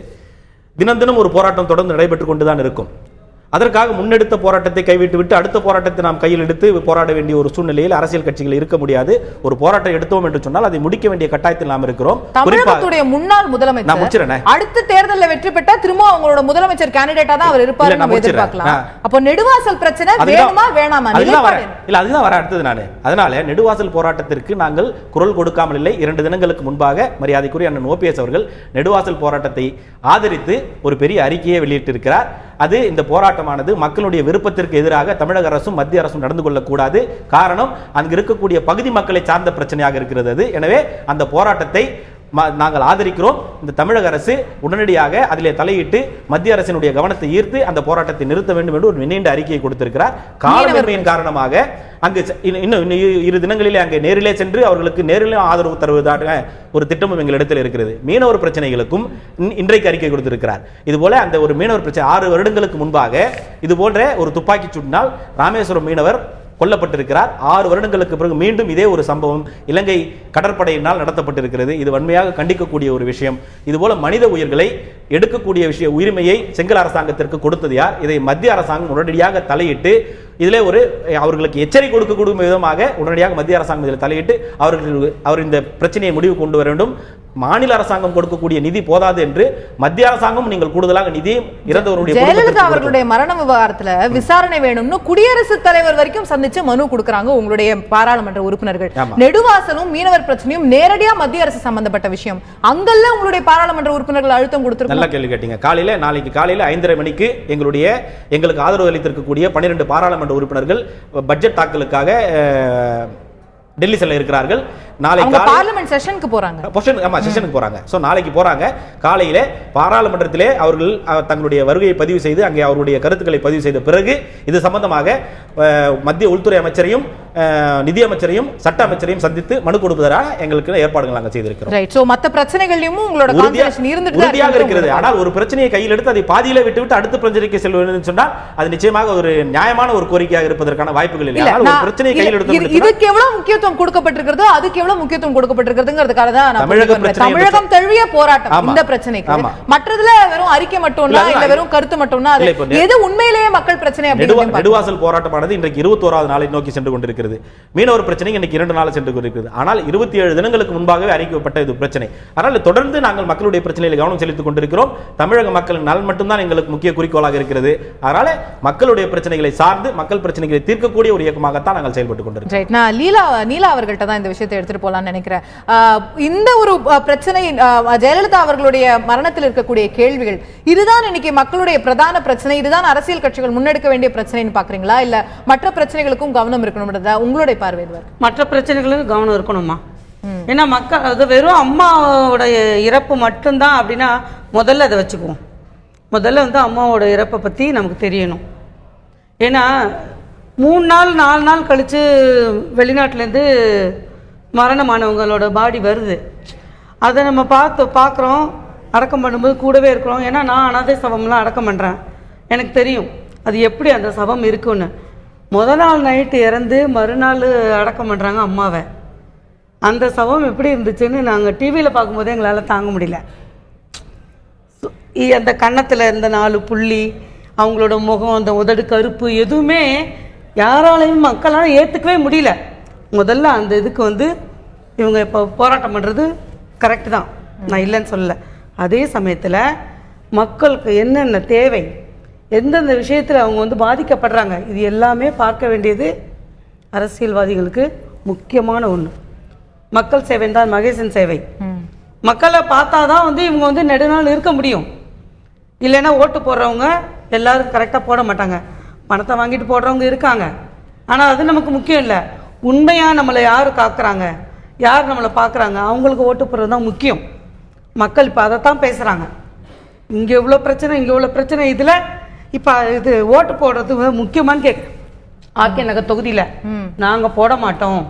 தினம் தினம் ஒரு போராட்டம் தொடர்ந்து நடைபெற்றுக் கொண்டுதான் இருக்கும். அதற்காக முன்னெடுத்த போராட்டத்தை கைவிட்டு விட்டு அடுத்த போராட்டத்தை நாம் கையில் எடுத்து போராட வேண்டிய ஒரு சூழ்நிலையில் அரசியல் கட்சிகள் இருக்க முடியாது. ஒரு போராட்டம் எடுத்தோம் என்று சொன்னால் அதை முடிக்க வேண்டிய கட்டாயத்தில் நாம் இருக்கிறோம். தமிழகத்துடைய முன்னாள் முதலமைச்சர் அடுத்த தேர்தலில் வெற்றி பெற்றா திரும்ப அவங்களோட முதலமைச்சர் கேண்டிடேட்டா தான் அவர் இருப்பாரு நம்ம எதிர்பார்க்கலாம். அப்போ நெடுவாசல் பிரச்சனை வேணுமா வேணாமா? இல்ல அதுதான் வர அடுத்தது. நான் அதனால நெடுவாசல் போராட்டத்திற்கு நாங்கள் குரல் கொடுக்காமல் இல்லை. 2 தினங்களுக்கு முன்பாக மரியாதைக்குரிய அண்ணன் ஓபிஎஸ் அவர்கள் நெடுவாசல் போராட்டத்தை ஆதரித்து ஒரு பெரிய அறிக்கையை வெளியிட்டிருக்கிறார். அது இந்த போராட்டமானது மக்களுடைய விருப்பத்திற்கு எதிராக தமிழக அரசும் மத்திய அரசும் நடந்து கொள்ளக்கூடாது. காரணம், அங்கு இருக்கக்கூடிய பகுதி மக்களை சார்ந்த பிரச்சனையாக இருக்கிறது. எனவே அந்த போராட்டத்தை நாங்கள் ஆதரிக்கிறோம். இந்த தமிழக அரசு உடனடியாக அதிலே தலையிட்டு மத்திய அரசினுடைய கவனத்தை ஈர்த்து அந்த போராட்டத்தை நிறுத்த வேண்டும் என்று ஒரு நீண்ட அறிக்கையை கொடுத்திருக்கிறார். காலமின்மையின் காரணமாக அங்கு இன்னும் 2 தினங்களிலே அங்கே நேரிலே சென்று அவர்களுக்கு நேரிலே ஆதரவு தருவதாக ஒரு திட்டமும் எங்களிடத்தில் இருக்கிறது. மீனவர் பிரச்சனைகளுக்கும் இன்றைக்கு அறிக்கை கொடுத்திருக்கிறார். இதுபோல அந்த ஒரு மீனவர் பிரச்சனை 6 வருடங்களுக்கு முன்பாக இது போன்ற ஒரு துப்பாக்கி சூட்டினால் ராமேஸ்வரம் மீனவர் கொல்லப்பட்டிருக்கிறார். 6 வருடங்களுக்கு பிறகு மீண்டும் இதே ஒரு சம்பவம் இலங்கை கடற்படையினால் நடத்தப்பட்டிருக்கிறது. இது வன்மையாக கண்டிக்கக்கூடிய ஒரு விஷயம். இதுபோல மனித உயிர்களை எடுக்கக்கூடிய உரிமையை சிங்கள அரசாங்கத்திற்கு கொடுத்தது யார்? இதை மத்திய அரசாங்கம் உடனடியாக தலையிட்டு இதிலே அவர்களுக்கு எச்சரிக்கை கொடுக்கக்கூடிய விதமாக உடனடியாக மத்திய அரசாங்கம் இதில் தலையிட்டு அவர் இந்த பிரச்சனையை முடிவு கொண்டு வர வேண்டும். மாநில அரசாங்கம் கொடுக்கக்கூடிய நிதி போதாது என்று மத்திய அரசாங்கம் நீங்கள் கூடுதலாக நிதி இறந்தவருடைய ஜெயலலிதா அவர்களுடைய மரண விவகாரத்துல விசாரணை வேணும்னு குடியரசுத் தலைவர் வரைக்கும் சந்திச்சு மனு கொடுக்கறாங்க உங்களுடைய பாராளுமன்ற உறுப்பினர்கள். நெடுவாசலும் மீனவர் பிரச்சனையும் நேரடியா மத்திய அரசு சம்பந்தப்பட்ட விஷயம். அங்கல்ல உங்களுடைய பாராளுமன்ற உறுப்பினர்கள் அழுத்தம் கொடுத்திருக்காங்க. நல்ல கேள்வி கேட்டீங்க. நாளைக்கு காலையில 5:30 மணிக்கு எங்களுக்கு ஆதரவு அளித்திருக்கக்கூடிய 12 பாராளுமன்ற உறுப்பினர்கள் பட்ஜெட் தாக்கலுக்காக டெல்லி செல்ல இருக்கிறார்கள். நாளைக்கு பார்லிமென்ட் செஷனுக்கு போறாங்க. சோ நாளைக்கு போறாங்க. காலையில பாராளுமன்றத்திலே அவர்கள் தங்களுடைய வருகையை பதிவு செய்து அங்கே அவருடைய கருத்துக்களை பதிவு செய்த பிறகு இது சம்பந்தமாக மத்திய உள்துறை அமைச்சரையும் நிதி அமைச்சரையும் சட்ட அமைச்சரையும் சந்தித்து மனு கொடுப்பதற்காக எங்களுக்கு ஏற்பாடுகள் நாங்கள் செய்திருக்கிறோம். ரைட். சோ மத்த பிரச்சனைகளையும் உங்களோட கான்சென்ட்ரேஷன் உறுதியாக இருக்கிறது. ஆனால் ஒரு பிரச்சனையை கையில் எடுத்து அதை பாதியில விட்டுவிட்டு அடுத்த பிரச்சனைக்கு செல்வது சொன்னால் அது நிச்சயமாக ஒரு நியாயமான ஒரு கோரிக்கையாக இருப்பதற்கான வாய்ப்புகள் இல்லை. ஆனால் ஒரு பிரச்சனையை கையில் எடுத்து இதுக்கு எவ்வளவு முக்கியத்துவம் கொடுக்கப்பட்டிருக்கிறதோ அதுக்கு எவ்வளவு முக்கியத்துவம் கொடுக்கப்பட்டிருக்கிறதுங்கிறதுக்காக தான் தமிழகம் தழுவிய போராட்டம் இந்த பிரச்சனைக்கு. மற்றதுல வெறும் அறிக்கை மட்டும்னா இல்ல வெறும் கருத்து மட்டும்னா எது உண்மையிலேயே மக்கள் பிரச்சனை அப்படின்னு நெடுவாசல் போராட்டமானது இன்றைக்கு 21வது நாளை நோக்கி சென்று கொண்டிருக்கிறது. மீனவர் பிரச்சனை இன்னைக்கு 2 நாள் சென்று கொண்டிருக்கிறது. ஆனால் 27 தினங்களுக்கு முன்பாகவே அறிவிக்கப்பட்ட இது பிரச்சனை. அதனால் தொடர்ந்து நாங்கள் மக்களுடைய பிரச்சனையில் கவனம் செலுத்திக் கொண்டிருக்கிறோம். தமிழக மக்களின் நலன் மட்டும்தான் எங்களுக்கு முக்கிய குறிக்கோளாக இருக்கிறது. அதனால மக்களுடைய பிரச்சனைகளை சார்ந்து மக்கள் பிரச்சனைகளை தீர்க்கக்கூடிய ஒரு இயக்கமாகத்தான் நாங்கள் செயல்பட்டுக் கொண்டிருக்கிறோம். நான் நீலா அவர்கள்ட்ட தான் இந்த விஷயத்தை எடுத்துட்டு போலாம்னு நினைக்கிறேன். இந்த ஒரு பிரச்சனை ஜெயலலிதா அவர்களுடைய மரணத்தில் இருக்கக்கூடிய கேள்விகள் இதுதான் இன்னைக்கு மக்களுடைய பிரதான பிரச்சனை, இதுதான் அரசியல் கட்சிகள் முன்னெடுக்க வேண்டிய பிரச்சனைன்னு பாக்குறீங்களா? இல்ல மற்ற பிரச்சனைகளுக்கும் கவனம் இருக்கணும் உங்களுடைய பார்வை? மற்ற பிரச்சனைகளுக்கும் கவனம் இருக்கணுமா? ஏன்னா மக்கள் அது வெறும் அம்மாவோட இறப்பு மட்டும்தான் அப்படின்னா முதல்ல அதை வச்சுக்குவோம். முதல்ல அம்மாவோட இறப்பை பற்றி நமக்கு தெரியணும். ஏன்னா 3 நாள் 4 நாள் கழித்து வெளிநாட்டிலேருந்து மரணமானவங்களோட பாடி வருது. அதை நம்ம பார்க்குறோம், அடக்கம் பண்ணும்போது கூடவே இருக்கிறோம். ஏன்னா நான் அனாதை சவம்லாம் அடக்கம் பண்ணுறேன், எனக்கு தெரியும் அது எப்படி அந்த சவம் இருக்குன்னு. முதல் நாள் நைட்டு இறந்து மறுநாள் அடக்கம் பண்ணுறாங்க அம்மாவை. அந்த சவம் எப்படி இருந்துச்சுன்னு நாங்கள் டிவியில் பார்க்கும்போதே எங்களால் தாங்க முடியல. அந்த கன்னத்தில் இருந்த 4 புள்ளி, அவங்களோட முகம், அந்த உதடு கருப்பு, எதுவுமே யாராலையும் மக்களால் ஏற்றுக்கவே முடியல. முதல்ல அந்த இதுக்கு வந்து இவங்க இப்போ போராட்டம் பண்ணுறது கரெக்டு தான், நான் இல்லைன்னு சொல்லலை. அதே சமயத்தில் மக்களுக்கு என்னென்ன தேவை, எந்தெந்த விஷயத்தில் அவங்க வந்து பாதிக்கப்படுறாங்க, இது எல்லாமே பார்க்க வேண்டியது அரசியல்வாதிகளுக்கு முக்கியமான ஒன்று. மக்கள் சேவை தான் மகேசன் சேவை. மக்களை பார்த்தா தான் வந்து இவங்க வந்து நெடுநாள் இருக்க முடியும். இல்லைன்னா ஓட்டு போடுறவங்க எல்லாரும் கரெக்டாக போட மாட்டாங்க, பணத்தை வாங்கிட்டு போடுறவங்க இருக்காங்க. ஆனால் அது நமக்கு முக்கியம் இல்லை. உண்மையாக நம்மளை யார் காக்குறாங்க, யார் நம்மளை பார்க்குறாங்க, அவங்களுக்கு ஓட்டு போடுறது தான் முக்கியம். மக்கள் இப்போ அதைத்தான் பேசுகிறாங்க. இங்கே இவ்வளோ பிரச்சனை, இங்கே இவ்வளோ பிரச்சனை, இதில் இப்போ இது ஓட்டு போடுறது முக்கியமானு ஆர்கே நகர் தொகுதியில் நாங்கள் போட மாட்டோம்,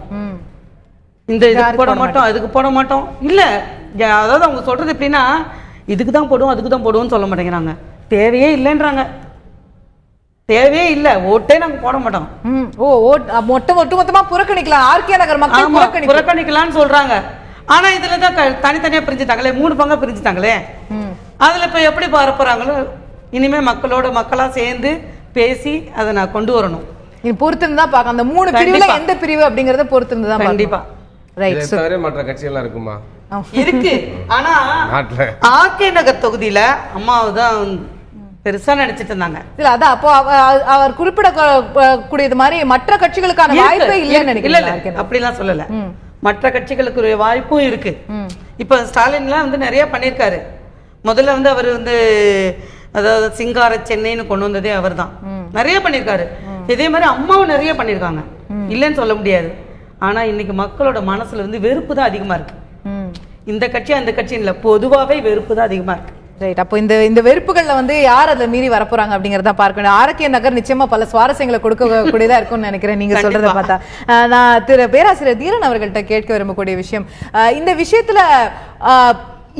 இந்த இதுக்கு போட மாட்டோம், அதுக்கு போட மாட்டோம் இல்லை. அதாவது அவங்க சொல்கிறது எப்படின்னா, இதுக்கு தான் போடுவோம் அதுக்கு தான் போடுவோம்னு சொல்ல மாட்டேங்கிறாங்க. தேவையே இல்லைன்றாங்க. தேவையே இல்லை, ஓட்டே நாங்கள் போட மாட்டோம். ஒட்டுமொத்தமா புறக்கணிக்கலாம், ஆர்கே நகர் மக்கள் புறக்கணிக்கலாம்னு சொல்றாங்க. ஆனா இதுல தான் தனித்தனியா பிரிஞ்சுட்டாங்களே, 3 பங்கா பிரிஞ்சுட்டாங்களே. அதுல இப்ப எப்படி பரப்புறாங்களோ, இனிமே மக்களா சேர்ந்து பேசி அதை நான் கொண்டு வரணும். பொறுத்திருந்தா பார்க்க அந்த 3 பிரிவுல எந்த பிரிவு அப்படிங்கறத பொறுத்திருந்தா கண்டிப்பா. ரைட். தவிர மற்ற கட்சியெல்லாம் இருக்குமா? இருக்கு. ஆனா ஆர்கே நகர் தொகுதியில அம்மாவுதான் பெருசா நினைச்சிட்டு இருந்தாங்க. இல்ல அதான் அப்போ அவர் குறிப்பிடக்கூடியது மாதிரி மற்ற கட்சிகளுக்கான வாய்ப்பே இல்லைன்னு நினைக்கிறேன். அப்படிலாம் சொல்லல, மற்ற கட்சிகளுக்கு வாய்ப்பும் இருக்கு. இப்ப ஸ்டாலின்லாம் வந்து நிறைய பண்ணிருக்காரு. முதல்ல வந்து அவர் வந்து அதாவது சிங்கார சென்னைன்னு கொண்டு வந்ததே அவர் தான், நிறைய பண்ணிருக்காரு. இதே மாதிரி அம்மாவும் நிறைய பண்ணிருக்காங்க, இல்லைன்னு சொல்ல முடியாது. ஆனா இன்னைக்கு மக்களோட மனசுல வந்து வெறுப்பு தான் அதிகமா இருக்கு. இந்த கட்சி அந்த கட்சி இல்ல, பொதுவாவே வெறுப்பு தான் அதிகமா இருக்கு. ரைட். அப்போ இந்த வெறுப்புகள்ல வந்து யார் அதை மீறி வரப்போறாங்க அப்படிங்கறத பார்க்கணும். ஆர்கே நகர் நிச்சயமா பல சுவாரஸ்யங்களை கொடுக்கக்கூடியதா இருக்கும்னு நினைக்கிறேன் நீங்க சொல்றதை பார்த்தா. நான் பேராசிரியர் தீரன் அவர்கள்ட்ட கேட்க விரும்பக்கூடிய விஷயம், இந்த விஷயத்துல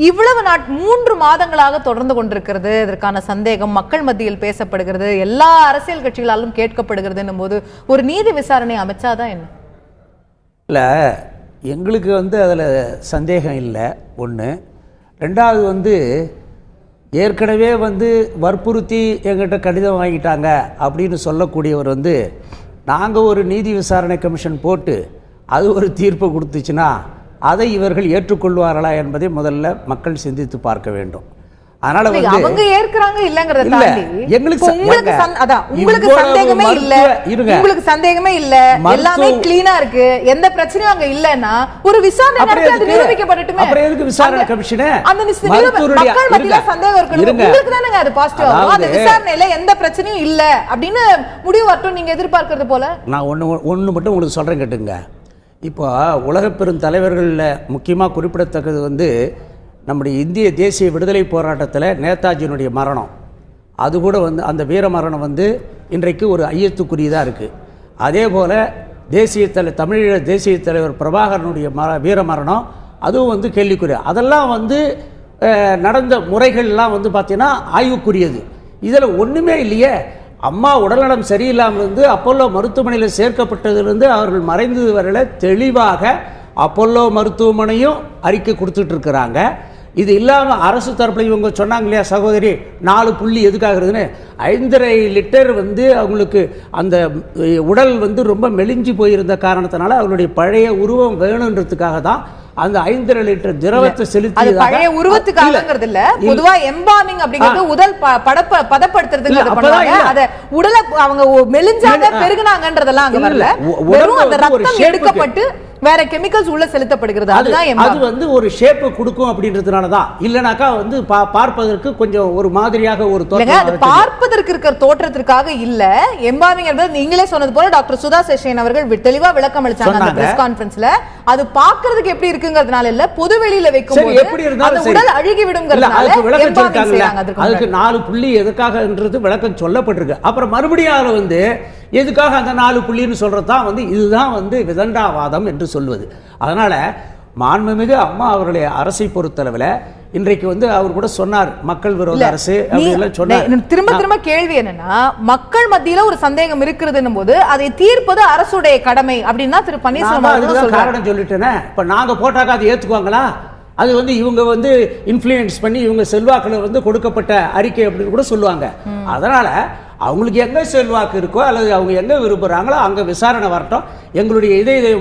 இவ்வளவு 3 மாதங்களாக தொடர்ந்து கொண்டிருக்கிறது, இதற்கான சந்தேகம் மக்கள் மத்தியில் பேசப்படுகிறது, எல்லா அரசியல் கட்சிகளாலும் கேட்கப்படுகிறதுன்னும் போது ஒரு நீதி விசாரணை அமைச்சாதான் என்ன? இல்லை, எங்களுக்கு வந்து அதில் சந்தேகம் இல்லை. ஒன்று. ரெண்டாவது வந்து ஏற்கனவே வந்து வற்புறுத்தி எங்கிட்ட கடிதம் வாங்கிட்டாங்க அப்படின்னு சொல்லக்கூடியவர் வந்து நாங்கள் ஒரு நீதி விசாரணை கமிஷன் போட்டு அது ஒரு தீர்ப்பு கொடுத்துச்சுன்னா அதை இவர்கள் ஏற்றுக்கொள்வார்களா என்பதை முதல்ல மக்கள் சிந்தித்து பார்க்க வேண்டும். அதனால வந்து அவங்க ஏற்கறாங்க இல்லங்கறத தாண்டி எங்களுக்கு உங்களுக்கு சந்தேகமே இல்ல, உங்களுக்கு சந்தேகமே இல்ல, எல்லாமே க்ளீனா இருக்கு, எந்த பிரச்சனையும் அங்க இல்லன்னா ஒரு விசாரணை நடத்தி அது நிரூபிக்கப்படட்டுமே. அப்புறம் எதுக்கு விசாரணை கமிஷன்? அந்த மக்கள் மத்தியில சந்தேகம் இருக்கணும், உங்களுக்கு தானங்க அது பாசிட்டிவ் ஆகும். அந்த விசாரணையில எந்த பிரச்சனையும் இல்ல அப்படின்னு முடிவு வரட்டும் நீங்க எதிர்பார்க்கறது போல. நான் ஒன்னு மட்டும் உங்களுக்கு சொல்றேன் கேட்டுங்க. இப்போ உலகப் பெரும் தலைவர்களில் முக்கியமாக குறிப்பிடத்தக்கது வந்து நம்முடைய இந்திய தேசிய விடுதலை போராட்டத்தில் நேதாஜியினுடைய மரணம். அது கூட வந்து அந்த வீர மரணம் வந்து இன்றைக்கு ஒரு ஐயத்துக்குரியதாக இருக்குது. அதே போல் தமிழீழ தேசிய தலைவர் பிரபாகரனுடைய வீர மரணம் அதுவும் வந்து கேள்விக்குரிய. அதெல்லாம் வந்து நடந்த முறைகள்லாம் வந்து பார்த்தீங்கன்னா ஆய்வுக்குரியது. இதில் ஒன்றுமே இல்லையே. அம்மா உடல்நலம் சரியில்லாமல் இருந்து அப்போலோ மருத்துவமனையில் சேர்க்கப்பட்டதிலிருந்து அவர்கள் மறைந்தது வரையில தெளிவாக அப்போலோ மருத்துவமனையும் அறிக்கை கொடுத்துட்டு இருக்கிறாங்க. இது இல்லாமல் அரசு தரப்பில் இவங்க சொன்னாங்க இல்லையா சகோதரி, 4 புள்ளி எதுக்காகிறதுன்னு, 5.5 லிட்டர் வந்து அவங்களுக்கு அந்த உடல் வந்து ரொம்ப மெலிஞ்சு போயிருந்த காரணத்தினால அவங்களுடைய பழைய உருவம் வேணுன்றதுக்காக தான் அந்த 5.5 லிட்டர் திரவத்தை செலுத்தி பழைய உருவத்துக்காகங்கிறது இல்ல, பொதுவா எம்பாமிங் அப்படிங்கிறது உடல் பதப்படுத்துறதுக்கு பண்ணுவாங்க. அத உடலை அவங்க மெலிஞ்சாங்க பெருகுனாங்கன்றதெல்லாம் அங்க வரல, வெறும் அந்த ரத்தம் எடுக்கப்பட்டு வேற கெமிக்கல்ஸ் உள்ள செலுத்தப்படுகிறது. அதுதான் அது வந்து ஒரு ஷேப் கொடுக்கும் அப்படின்றதுனால தான். இல்லனாக்கா வந்து பார்ப்பதற்கு கொஞ்சம் ஒரு மாதிரியாக ஒரு தோற்றம், அது பார்ப்பதற்கு இருக்கிற தோற்றத்திற்காக இல்ல. எம்பாமிங் என்பது நீங்களே சொன்னது போல டாக்டர் சுதா சேஷன் அவர்கள் தெளிவா விளக்கம் அளிச்சாங்க அந்த பிரஸ் கான்ஃபரன்ஸ்ல. அது பார்க்கிறதுக்கு எப்படி இருக்குங்கிறதுனால இல்ல, பொது வெளியில வைக்கும்போது அந்த உடல் அழுகி விடும்ங்கிறதுனால எம்பாமிங் செய்றாங்க. அதுக்கு 4 புள்ளி எதுக்காகன்றது விளக்கம் சொல்லப்பட்டிருக்கு. அப்புறம் மறுபடியும் வந்து எதுக்காக அந்த 4 புள்ளின்னு சொல்றது தான் வந்து இதுதான் வந்து விதண்டாவாதம் என்று சொல்வது. அதனால மாண்புமிகு அம்மா அவருடைய அரசை பொறுத்தளவில் இன்றைக்கு வந்து அவர் கூட சொன்னார் மக்கள் விரோத அரசு அப்படிலாம் சொன்னார். திரும்ப கேள்வி என்னன்னா, மக்கள் மத்தியில ஒரு சந்தேகம் இருக்குதுன்னும் போது அதை தீர்ப்பது அரசுடைய கடமை அப்படின்னா திரு பன்னீர்செல்வம் காரணம் சொல்லிட்டேனே. இப்ப நாங்க போட்டாக்கா அதை ஏத்துக்குவாங்களா? அது வந்து இவங்க வந்து இன்ஃப்ளூயன்ஸ் பண்ணி இவங்க செல்வாக்குல வந்து கொடுக்கப்பட்ட அறிக்கை அப்படின்னு கூட சொல்லுவாங்க. அதனால அவங்களுக்கு எங்கே செல்வாக்கு இருக்கோ அல்லது அவங்க எங்கே விரும்புகிறாங்களோ அங்கே விசாரணை வரட்டும். எங்களுடைய இதய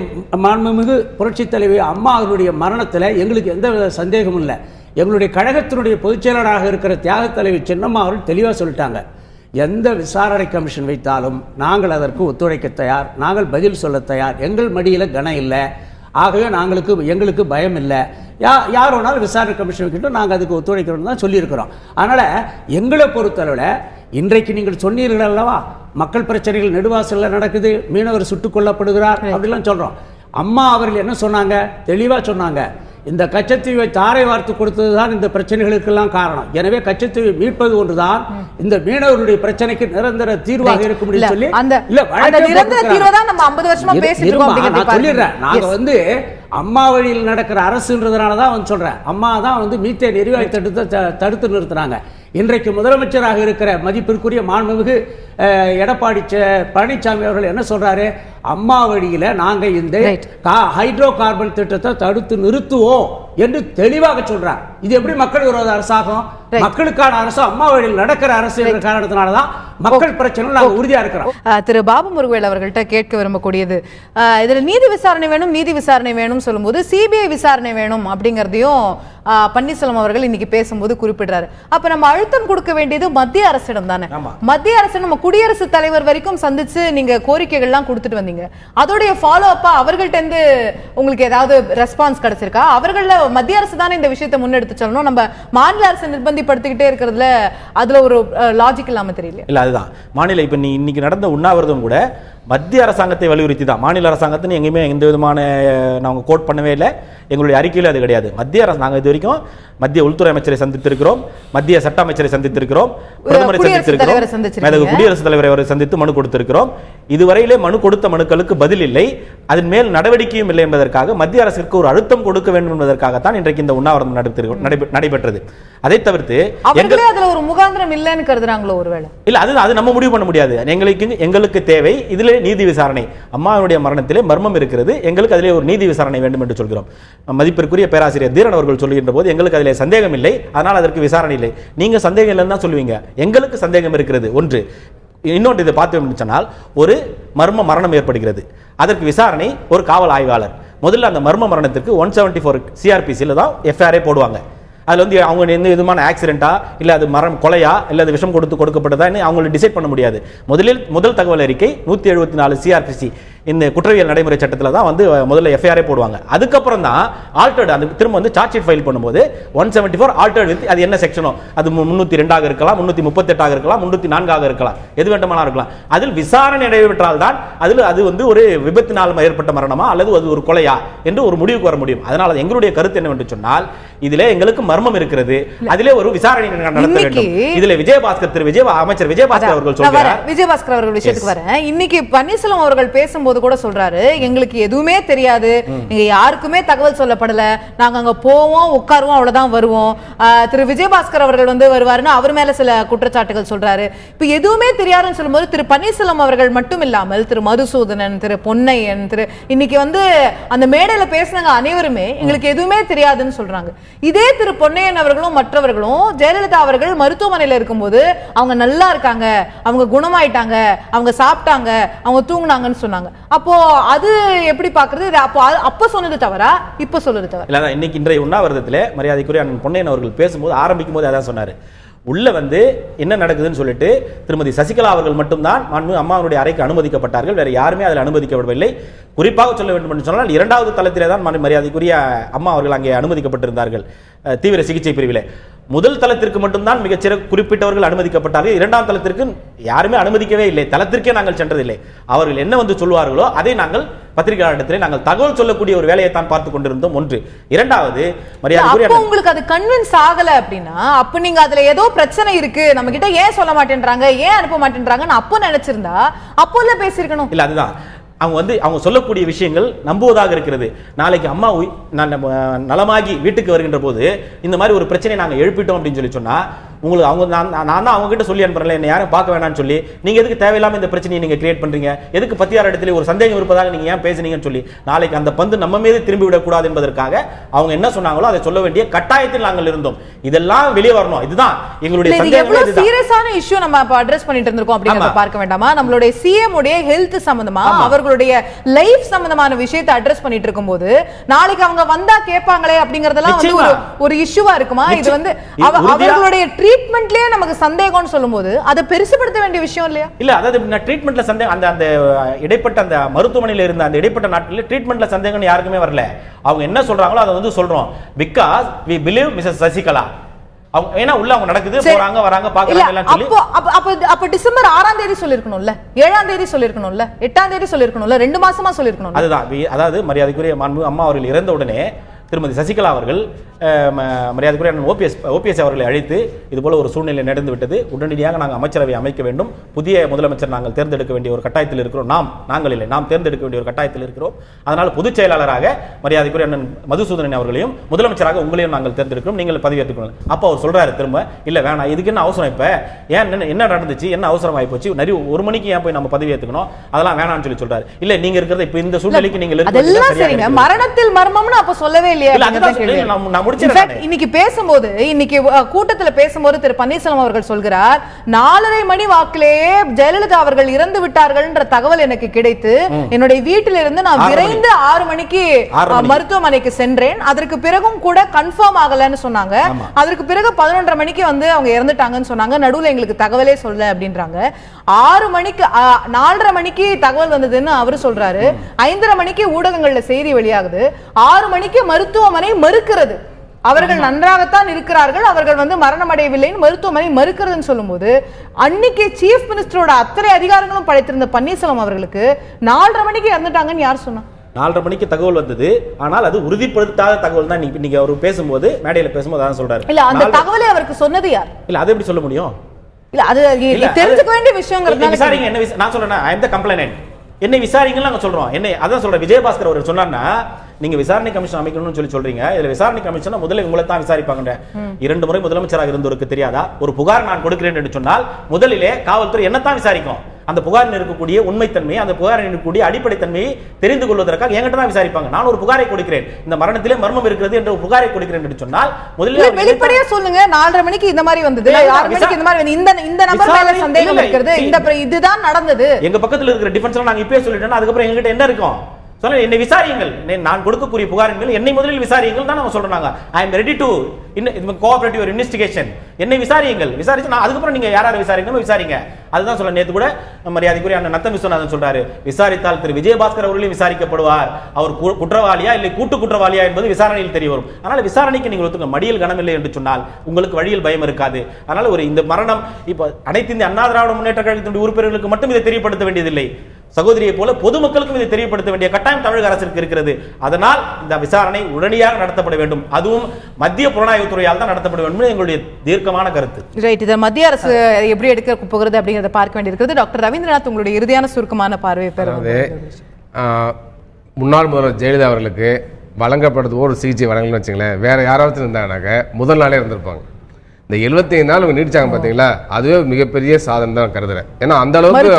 மாண்புமிகு புரட்சித் தலைவி அம்மா அவருடைய மரணத்தில் எங்களுக்கு எந்த வித சந்தேகமும் இல்லை. எங்களுடைய கழகத்தினுடைய பொதுச் செயலராக இருக்கிற தியாக தலைவி சின்னம்மா அவர்கள் தெளிவாக சொல்லிட்டாங்க, எந்த விசாரணை கமிஷன் வைத்தாலும் நாங்கள் அதற்கு ஒத்துழைக்க தயார், நாங்கள் பதில் சொல்ல தயார், எங்கள் மடியில் கனம் இல்லை, ஆகவே எங்களுக்கு பயம் இல்லை, யார் வேணாலும் விசாரணை கமிஷன் வைக்கிட்டோம், நாங்கள் அதுக்கு ஒத்துழைக்கிறோம் தான் சொல்லியிருக்கிறோம். அதனால் எங்களை பொறுத்தளவில் இன்றைக்கு நீங்கள் சொன்னீர்கள் அல்லவா, மக்கள் பிரச்சனைகள் நெடுவாசலில் நடக்குது, மீனவர் சுட்டுக் கொல்லப்படுகிறார் அப்படிலாம் சொல்கிறோம். அம்மா அவர்கள் என்ன சொன்னாங்க, தெளிவாக சொன்னாங்க, இந்த கச்சத்தீவை தாரை வார்த்து கொடுத்தது தான் இந்த பிரச்சனைகளுக்கெல்லாம் காரணம். எனவே கச்சத்தீவை மீட்பது ஒன்றுதான் இந்த மீனவர்களுடைய பிரச்சனைக்கு நிரந்தர தீர்வாக இருக்க முடியும் சொல்லி சொல்லிடுறேன். நாங்க அம்மா வழியில் நடக்கிற அரசுன்றதுனால தான் சொல்றேன். அம்மா தான் மீத்தேன் எரிவாயு திட்டத்தை தடுத்து நிறுத்தினாங்க. இன்றைக்கு முதலமைச்சராக இருக்கிற மதிப்பிற்குரிய மாண்புமிகு எடப்பாடி பழனிசாமி அவர்கள் என்ன சொல்றாரு, அம்மா வழியில நாங்க இந்த ஹைட்ரோ கார்பன் திட்டத்தை தடுத்து நிறுத்துவோம் என்று தெளிவாக சொல்றார். இது எப்படி மக்கள் விரோத அரசாகும்? மக்களுக்கான அரசு அம்மா வழியில் நடக்கிற அரசு என்ற காரணத்தினாலதான் மக்கள் பிரச்சனை நாங்கள் உறுதியா இருக்கிறோம். திரு பாபு முருகவேல் அவர்கள்ட்ட கேட்க விரும்பக்கூடியது, இதுல நீதி விசாரணை வேணும் சொல்லும்போது சிபிஐ விசாரணை வேணும் அப்படிங்கறதையும் பன்னீர்செல்வம் அவர்கள் இன்னைக்கு பேசும்போது குறிப்பிடுறாரு. அப்ப நம்ம அழுத்தம் கொடுக்க வேண்டியது மத்திய அரசிடம் தானே. மத்திய அரசு நம்ம குடியரசுத் தலைவர் வரைக்கும் சந்திச்சு நீங்க கோரிக்கைகள்லாம் கொடுத்துட்டு வந்தீங்க, அதோடைய ஃபாலோ அப்பா அவர்கள்ட்ட இருந்து உங்களுக்கு ஏதாவது ரெஸ்பான்ஸ் கிடைச்சிருக்கா? அவர்கள மத்திய அரசு தானே இந்த விஷயத்தை முன்னெடுத்து சொல்லணும், நம்ம மாநில அரசு நிர்பந்திப்படுத்திக்கிட்டே இருக்கிறதுல அதுல ஒரு லாஜிக் இல்லாம தெரியல. இல்ல அதுதான் மாநில இப்ப இன்னைக்கு நடந்த உண்ணாவிரதம் கூட மத்திய அரசாங்கத்தை வலியுறுத்தி தான், மாநில அரசாங்கத்தை எங்கேயுமே எந்த விதமான நாங்கள் கோட் பண்ணவே இல்லை, எங்களுடைய அறிக்கையில் அது கிடையாது. மத்திய அரசு நாங்கள் இது வரைக்கும் மத்திய உள்துறை அமைச்சரை சந்தித்திருக்கிறோம், மத்திய சட்ட அமைச்சரை சந்தித்திருக்கிறோம், பிரதமரை சந்தித்திருக்கிறோம், குடியரசுத் தலைவரை அவரை சந்தித்து மனு கொடுத்திருக்கிறோம். இதுவரையிலே மனு கொடுத்த மனுக்களுக்கு பதில் இல்லை, அதன் மேல் நடவடிக்கையும் இல்லை என்பதற்காக மத்திய அரசுக்கு ஒரு அழுத்தம் கொடுக்க வேண்டும் என்பதற்காகத்தான் இன்றைக்கு இந்த உண்ணாவிரதம் நடைபெற்றது. அதை தவிர்த்து அதுல ஒரு முகாந்திரம் இல்லைன்னு கருதுறாங்களோ ஒருவேளை? இல்ல அது நம்ம முடிவு பண்ண முடியாது. எங்களுக்கு தேவை இதிலே நீதி விசாரணை. அம்மாவுடைய மரணத்திலே மர்மம் இருக்கிறது, எங்களுக்கு அதிலே ஒரு நீதி விசாரணை வேண்டும் என்று சொல்கிறோம். மதிப்பிற்குரிய பேராசிரியர் தீரன் அவர்கள் சொல்கின்ற போது எங்களுக்கு அதிலே சந்தேகம் இல்லை, அதனால் அதற்கு விசாரணை இல்லை. நீங்க சந்தேகம் இல்லைன்னு தான் சொல்லுவீங்க, எங்களுக்கு சந்தேகம் இருக்கிறது. ஒன்று. இன்னொன்று, இதை பார்த்தோம் சொன்னால் ஒரு மர்ம மரணம் ஏற்படுகிறது, அதற்கு விசாரணை ஒரு காவல் ஆய்வாளர். முதல்ல அந்த மர்ம மரணத்திற்கு 174 CRPCல தான் FIR போடுவாங்க. அதில் அவங்க எந்த விதமான ஆக்சிடென்ட்டா இல்லை அது கொலையா இல்லை அது விஷம் கொடுக்கப்பட்டதா அவங்களை டிசைட் பண்ண முடியாது. முதல் தகவல் அறிக்கை 174 CRPC இந்த குற்றவியல் நடைமுறை சட்டத்தில் தான் முதல்ல FIR போடுவாங்க. அதுக்கப்புறம் தான் ஆல்டர்ட் அந்த திரும்ப சார்ஜ் ஷீட் ஃபைல் பண்ணும்போது 174 ஆல்டர்ட் வித் அது என்ன செக்ஷனோ, அது 302 இருக்கலாம், 338 இருக்கலாம், 304 இருக்கலாம், எது வேண்டுமானாலும் இருக்கலாம். அதில் விசாரணை நடைபெற்றால் தான் அதில் அது ஒரு விபத்தினால் ஏற்பட்ட மரணமா அல்லது அது ஒரு கொலையா என்று ஒரு முடிவுக்கு வர முடியும். அதனால எங்களுடைய கருத்து என்னவென்று சொன்னால், இதிலே எங்களுக்கு மர்மம் இருக்கிறது, அதிலே ஒரு விசாரணை நடத்த வேண்டும். இதிலே அமைச்சர் விஜயபாஸ்கர் அவர்கள் சொல்றார். விஜயபாஸ்கர் அவர்கள் விஷயத்துக்கு வரேன். இன்னைக்கு பன்னீர்செல்வம் அவர்கள் பேசும்போது கூட சொல்றாரு, எங்களுக்கு எதுவுமே தெரியாது, நீங்க யாருக்குமே தகவல் சொல்லப்படல, நாங்க அங்க போவோம் உட்காருவோம் அவ்வளவுதான் வருவோம். திரு விஜயபாஸ்கர் அவர்கள் வருவாருன்னு அவர் மேல சில குற்றச்சாட்டுகள் சொல்றாரு. இப்ப எதுவுமே தெரியாதுன்னு சொல்லும்போது திரு பன்னீர்செல்வம் அவர்கள் மட்டும் இல்லாமல் திரு மதுசூதனன், திரு பொன்னையன், இன்னைக்கு அந்த மேடையில பேசினாங்க அனைவருமே எங்களுக்கு எதுவுமே தெரியாதுன்னு சொல்றாங்க. இதே திரு பொன்னையன் அவர்களும் மற்றவர்களும் ஜெயலலிதா அவர்கள் மருத்துவமனையில் இருக்கும்போது அவங்க நல்லா இருக்காங்க, அவங்க குணமாயிட்டாங்க, அவங்க சாப்பிட்டாங்க, அவங்க தூங்குனாங்கன்னு சொன்னாங்க. அப்போ அது எப்படி பாக்குறது? அப்ப சொன்னது தவறா, இப்ப சொல்றது தவறா? இல்ல, இன்னைக்கு இன்றைய உண்ணாவிரதத்திலே மரியாதைக்குரிய அண்ணன் பொன்னையன் அவர்கள் பேசும்போது ஆரம்பிக்கும் போது அதான் சொன்னாரு, உள்ள என்ன நடக்குதுன்னு சொல்லிட்டு திருமதி சசிகலா அவர்கள் மட்டும்தான் அம்மாவுடைய அறைக்கு அனுமதிக்கப்பட்டார்கள், வேற யாருமே அதில் அனுமதிக்கப்படவில்லை. குறிப்பாக சொல்ல வேண்டும் என்று சொன்னால் 2வது தளத்திலே தான் மரியாதைக்குரிய அம்மா அவர்கள் அங்கே அனுமதிக்கப்பட்டிருந்தார்கள் தீவிர சிகிச்சை பிரிவிலே. முதல் தளத்திற்கு மட்டும்தான் மிகச்சிற குறிப்பிட்டவர்கள் அனுமதிக்கப்பட்டார்கள், 2ஆம் தளத்திற்கு யாருமே அனுமதிக்கவே இல்லை, தளத்திற்கே நாங்கள் சென்றதில்லை. அவர்கள் என்ன சொல்லுவார்களோ அதை நாங்கள் பத்திரிகையாளரிடத்திலே நாங்கள் தகவல் சொல்லக்கூடிய ஒரு வேலையை தான் பார்த்து கொண்டிருந்தோம். ஒன்று. 2வது, மரியாதைக்குரிய உங்களுக்கு அது கன்வின்ஸ் ஆகல அப்படின்னா அப்ப நீங்க அதுல ஏதோ பிரச்சனை இருக்கு, நம்ம கிட்ட ஏன் சொல்ல மாட்டேன்றாங்க, ஏன் அனுப்ப மாட்டேன்றாங்கன்னு அப்போ நினைச்சிருந்தா அப்போல பேசியிருக்கணும். இல்ல, அதுதான் அவங்க சொல்லக்கூடிய விஷயங்கள் நம்புவதாக இருக்கிறது. நாளைக்கு அம்மா நலமாகி வீட்டுக்கு வருகின்ற போது இந்த மாதிரி ஒரு பிரச்சனை நாங்கள் எழுப்பிட்டோம் அப்படின்னு சொன்னா உங்களுக்கு அவங்க நான் தான் அவங்க கிட்ட சொல்லி அனுப்புறேன் என்ன யாரும் பார்க்க வேணாம்னு சொல்லி நீங்க எதுக்கு தேவையில்லாம இந்த பிரச்சனையை நீங்க கிரியேட் பண்றீங்க, எதுக்கு பத்தியார் இடத்துல ஒரு சந்தேகம் இருப்பதாக நீங்க ஏன் பேசுனீங்கன்னு சொல்லி நாளைக்கு அந்த பந்து நம்ம மீது திரும்பி விடக்கூடாது என்பதற்காக அவங்க என்ன சொன்னாங்களோ அதை சொல்ல வேண்டிய கட்டாயத்தில் நாங்கள் இருந்தோம். இதெல்லாம் வெளியே வரணும். இதுதான் எங்களுடைய சந்தேகம். சீரியஸான இஷ்யூ நம்ம அட்ரஸ் பண்ணிட்டு இருந்திருக்கோம் அப்படிங்கறத பார்க்க வேண்டாமா? நம்மளுடைய சிஎம் உடைய ஹெல்த் சம்பந்தமா அவர்களுடைய லைஃப் சம்பந்தமான விஷயத்தை அட்ரஸ் பண்ணிட்டு இருக்கும்போது நாளைக்கு அவங்க வந்தா கேட்பாங்களே அப்படிங்கறதெல்லாம் வந்து ஒரு இஷ்யூவா இருக்குமா? இது வந்து அவர்களுடைய ட்ரீட்மெண்ட்லயே நமக்கு சந்தேகம்னு சொல்லும்போது அதை பெருசுபடுத்த வேண்டிய விஷயம் இல்லையா? இல்ல, அதாவது ட்ரீட்மெண்ட்ல சந்தேகம் அந்த இடைப்பட்ட அந்த மருத்துவமனையில இருந்த அந்த இடைப்பட்ட நாட்களில் ட்ரீட்மெண்ட்ல சந்தேகம் யாருக்குமே வரல. அவங்க என்ன சொல்றாங்களோ அதை வந்து சொல்றோம். Because we believe Mrs. Sasikala. அவங்க ஏனா உள்ள அவங்க நடக்குது, போறாங்க வராங்க பாக்குறாங்க எல்லாம் சொல்லி அப்ப டிசம்பர் 6ஆம் தேதி சொல்லிருக்கணும்ல, 7ஆம் தேதி சொல்லிருக்கணும்ல, 8ஆம் தேதி சொல்லிருக்கணும்ல, 2 மாசமா சொல்லிருக்கணும். அதுதான். அதாவது மரியாதைக்குரிய மாண்பு அம்மா அவர்கள் இறந்த உடனே திருமதி சசிகலா அவர்கள் மரியாதைக்குரிய ஓபிஎஸ் அவர்களை அழைத்து இதுபோல ஒரு சூழ்நிலை நடந்து விட்டது, உடனடியாக நாங்கள் அமைச்சரவை அமைக்க வேண்டும், புதிய முதலமைச்சர் நாங்கள் தேர்ந்தெடுக்க வேண்டிய ஒரு கட்டாயத்தில் இருக்கிறோம். நாம் தேர்ந்தெடுக்க வேண்டிய ஒரு கட்டாயத்தில் இருக்கிறோம். அதனால் பொதுச் செயலாளராக மரியாதைக்குரிய அண்ணன் மதுசூதனன் அவர்களையும் முதலமைச்சராக உங்களையும் நாங்கள் தேர்ந்தெடுக்கிறோம், நீங்கள் பதவியேற்றுக்கணும். அப்போ அவர் சொல்றாரு திரும்ப, இல்ல வேணாம், இதுக்கு என்ன அவசரம், இப்ப ஏன் என்ன நடந்துச்சு, என்ன அவசரம் ஆகி போச்சு, நிறைய 1 மணிக்கு ஏன் போய் நம்ம பதவி ஏற்றுக்கணும், அதெல்லாம் வேணாம்னு சொல்லி சொல்றாரு. இல்ல நீங்க இருக்கிறது இப்ப இந்த சூழ்நிலைக்கு நீங்க மரணத்தில் மர்மம்னு அப்ப சொல்லவே இல்லையா? இன்னைக்கு பேசும்போது, இன்னைக்கு கூட்டத்துல பேசும்போது திரு பன்னீர்செல்வம் அவர்கள் சொல்கிறார், 4:30 மணி வாக்கிலேயே ஜெயலலிதா அவர்கள் இறந்து விட்டார்கள் என்ற தகவல் எனக்கு கிடைத்து என்னுடைய வீட்டிலிருந்து நான் விரைந்து 6 மணிக்கு மருத்துவமனைக்கு சென்றேன், அதற்கு பிறகும் கூட கன்ஃபார்ம் ஆகலன்னு சொன்னாங்க, அதற்கு பிறகு 11:30 மணிக்கு வந்து அவங்க இறந்துட்டாங்கன்னு சொன்னாங்க, நடுவுல எங்களுக்கு தகவலே சொல்ல அப்படின்றாங்க. 6 மணிக்கு 4:30 மணிக்கு தகவல் வந்ததுன்னு அவரு சொல்றாரு, 5:30 மணிக்கு ஊடகங்கள்ல செய்தி வெளியாகுது, 6 மணிக்கு மருத்துவமனை மறுக்கிறது, அவர்கள் நன்றாகத்தான் இருக்கிறார்கள், அவர்கள் வந்து மரணம் அடையவில்லைன்னு மருத்துவமனை மறுக்கிறதுன்னு சொல்லும்போது, அன்னைக்கு சீஃப் மினிஸ்டரோட அத்தனை அதிகாரங்களும் படைத்திருந்த பன்னீர்செல்வம் அவர்களுக்கு 4:30 மணிக்கு இறந்துட்டாங்கன்னு யார் சொன்னா? 4:30 மணிக்கு தகவல் வந்தது, ஆனால் அது உறுதிப்படுத்தாத தகவல் தான். நீங்க அவர் பேசும்போது, மேடையில பேசும்போது அதான் சொல்றாரு. இல்ல, அந்த தகவலை அவருக்கு சொன்னது யார்? இல்ல, அது எப்படி சொல்ல முடியும்? இல்ல, அது தெரிஞ்சுக்க வேண்டிய விஷயங்கிறது. விசாரிங்க, என்ன நான் சொல்றேன், ஐ அம் தி கம்ப்ளைனன்ட், என்னை விசாரிங்கன்னு நாங்க சொல்றோம். என்ன அதான் சொல்றேன், விஜயபாஸ்கர் அவர் சொன்னார்னா நீங்க விசாரணை கமிஷன் அமைக்கணும்னு சொல்றீங்க, இதுல விசாரணை கமிஷன் முதல்ல உங்களை தான் விசாரிப்பாங்க. 2 முறை முதலமைச்சராக இருந்தவருக்கு தெரியாதா? ஒரு புகார் நான் கொடுக்கிறேன் என்று சொன்னால் முதலிலே காவல்துறை என்னத்தான் விசாரிக்கும்? அந்த புகாரில் இருக்கக்கூடிய உண்மைத்தன்மை, அந்த புகாரில் இருக்கக்கூடிய அடிப்படைத்தன்மையை தெரிந்து கொள்வதற்காக என்கிட்ட தான் விசாரிப்பாங்க. நான் ஒரு புகாரை கொடுக்கிறேன், இந்த மரணத்திலே மர்மம் இருக்கிறது என்ற ஒரு புகாரை கொடுக்கிறேன் என்று சொன்னால் முதலில் வெளிப்படையா சொல்லுங்க, 4:30 மணிக்கு இந்த மாதிரி வந்தது, 6 மணிக்கு இந்த மாதிரி இந்த நபர் மேல சந்தேகம் இருக்கிறது, இதுதான் நடந்தது. எங்க பக்கத்துல இருக்கிற டிஃபென்ஸ்ல நாங்க இப்பவே சொல்லிட்டோம், அதுக்கப்புறம் எங்ககிட்ட என்ன இருக்கும்? சொல்ல, என்னை விசாரியுங்கள், நான் கொடுக்கக்கூடிய புகாரின் மேல் என்னை முதலில் விசாரியுங்கள் தான் நம்ம சொல்றாங்க. I am ready to cooperate your investigation, என்னை விசாரியுங்கள், விசாரிச்சு நான் அதுக்கப்புறம் நீங்க யாராவது விசாரிக்கணும் விசாரிங்க. அதுதான் சொல்ல. நேத்து கூட மரியாதைக்குரிய அண்ணன் நத்தம் விஸ்வநாதன் சொல்றாரு, விசாரித்தால் திரு விஜயபாஸ்கர் அவர்களையும் விசாரிக்கப்படுவார், அவர் குற்றவாளியா இல்லை கூட்டு குற்றவாளியா என்பது விசாரணையில் தெரிய வரும். அதனால விசாரணைக்கு நீங்கள் ஒத்துங்க, மடியில் கனம் இல்லை என்று சொன்னால் உங்களுக்கு வழியில் பயம் இருக்காது. அதனால ஒரு இந்த மரணம் இப்ப அனைத்து இந்திய அண்ணா திராவிட முன்னேற்ற கழகத்தினுடைய உறுப்பினர்களுக்கு மட்டும் இதை தெரியப்படுத்த வேண்டியதில்லை, சகோதரியை போல பொதுமக்களுக்கும் இதை தெரியப்படுத்த வேண்டிய கட்டாயம் தமிழக அரசுக்கு இருக்கிறது. அதனால் இந்த விசாரணை உடனடியாக நடத்தப்பட வேண்டும், அதுவும் மத்திய புலனாய்வுத்துறையால் தான் நடத்தப்பட வேண்டும் எங்களுடைய தீர்க்கமான கருத்து. ரைட், இதை மத்திய அரசு எப்படி எடுக்க போகிறது அப்படிங்கிறத பார்க்க வேண்டியிருக்கிறது. டாக்டர் ரவீந்திரநாத், உங்களுடைய இறுதியான சுருக்கமான பார்வையை பெறுவது. முன்னாள் முதல்வர் ஜெயலலிதா அவர்களுக்கு வழங்கப்படுறது ஒரு சிகிச்சை வழங்கலன்னு வச்சுங்களேன், வேற யாராவது இருந்தாங்கன்னாக்க முதல் நாளே இருந்திருப்பாங்க. இந்த 75 நாள் அவங்க நீடிச்சாங்க பாத்தீங்களா, அதுவே மிகப்பெரிய சாதனை தான் கருதுறேன். ஏன்னா அந்த அளவுக்கு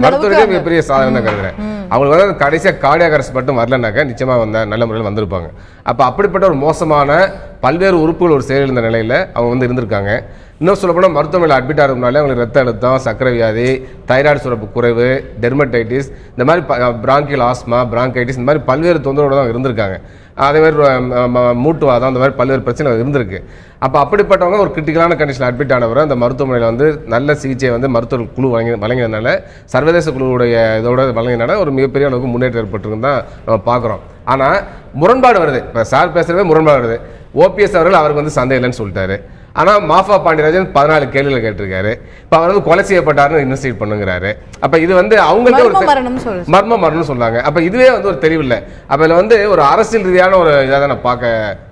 மருத்துவ மிகப்பெரிய சாதனை தான் கருதுறேன். அவங்களுக்கு வந்து கடைசியாக கார்டியாக் அரெஸ்ட் மட்டும் வரலனாக்க நிச்சயமா நல்ல முறையில் வந்திருப்பாங்க. அப்ப அப்படிப்பட்ட ஒரு மோசமான பல்வேறு உறுப்புகள் ஒரு செயல் இருந்த நிலையில அவங்க வந்து இருந்திருக்காங்க. இன்னும் சொல்லப்போனால் மருத்துவமனையில் அட்மிட் ஆகிறதுனால அவங்களுக்கு ரத்த அழுத்தம், சர்க்கரை வியாதி, தைராய்டு சுரப்பு குறைவு, டெர்மடைட்டிஸ், இந்த மாதிரி பிராங்கியல் ஆஸ்மா, பிராங்கைட்டிஸ், இந்த மாதிரி பல்வேறு தொந்தரவோடு தான் இருந்திருக்காங்க. அதே மாதிரி மூட்டுவாதம், அந்த மாதிரி பல்வேறு பிரச்சனைகள் இருந்திருக்கு. அப்போ அப்படிப்பட்டவங்க ஒரு கிரிட்டிக்கலான கண்டிஷன் அட்மிட் ஆனவரை அந்த மருத்துவமனையில் வந்து நல்ல சிகிச்சையை வந்து மருத்துவ குழு வழங்கினதுனால, சர்வதேச குழுவுடைய இதோட வழங்கினால ஒரு மிகப்பெரிய அளவுக்கு முன்னேற்றம் ஏற்பட்டிருக்குன்னு தான் நம்ம பார்க்குறோம். ஆனால் முரண்பாடு வருது. இப்போ சார் பேசுகிறதே முரண்பாடு வருது. ஓபிஎஸ் அவர்கள் அவருக்கு வந்து சந்தேகம் இல்லைன்னு சொல்லிட்டாரு. ஆனால் மாஃபா பாண்டியராஜன் 14 கேள்விகள் கேட்டிருக்காரு. இப்போ அவர் வந்து கொலை செய்யப்பட்டாருன்னு இன்வெஸ்டிகேட் பண்ணுங்கிறாரு. அப்போ இது வந்து அவங்கள்ட்ட ஒரு மர்ம மரணம் சொல்றாங்க. அப்போ இதுவே வந்து ஒரு தெளிவில்லை. அப்போ இதில் வந்து ஒரு அரசியல் ரீதியான ஒரு இதாக தான் நான்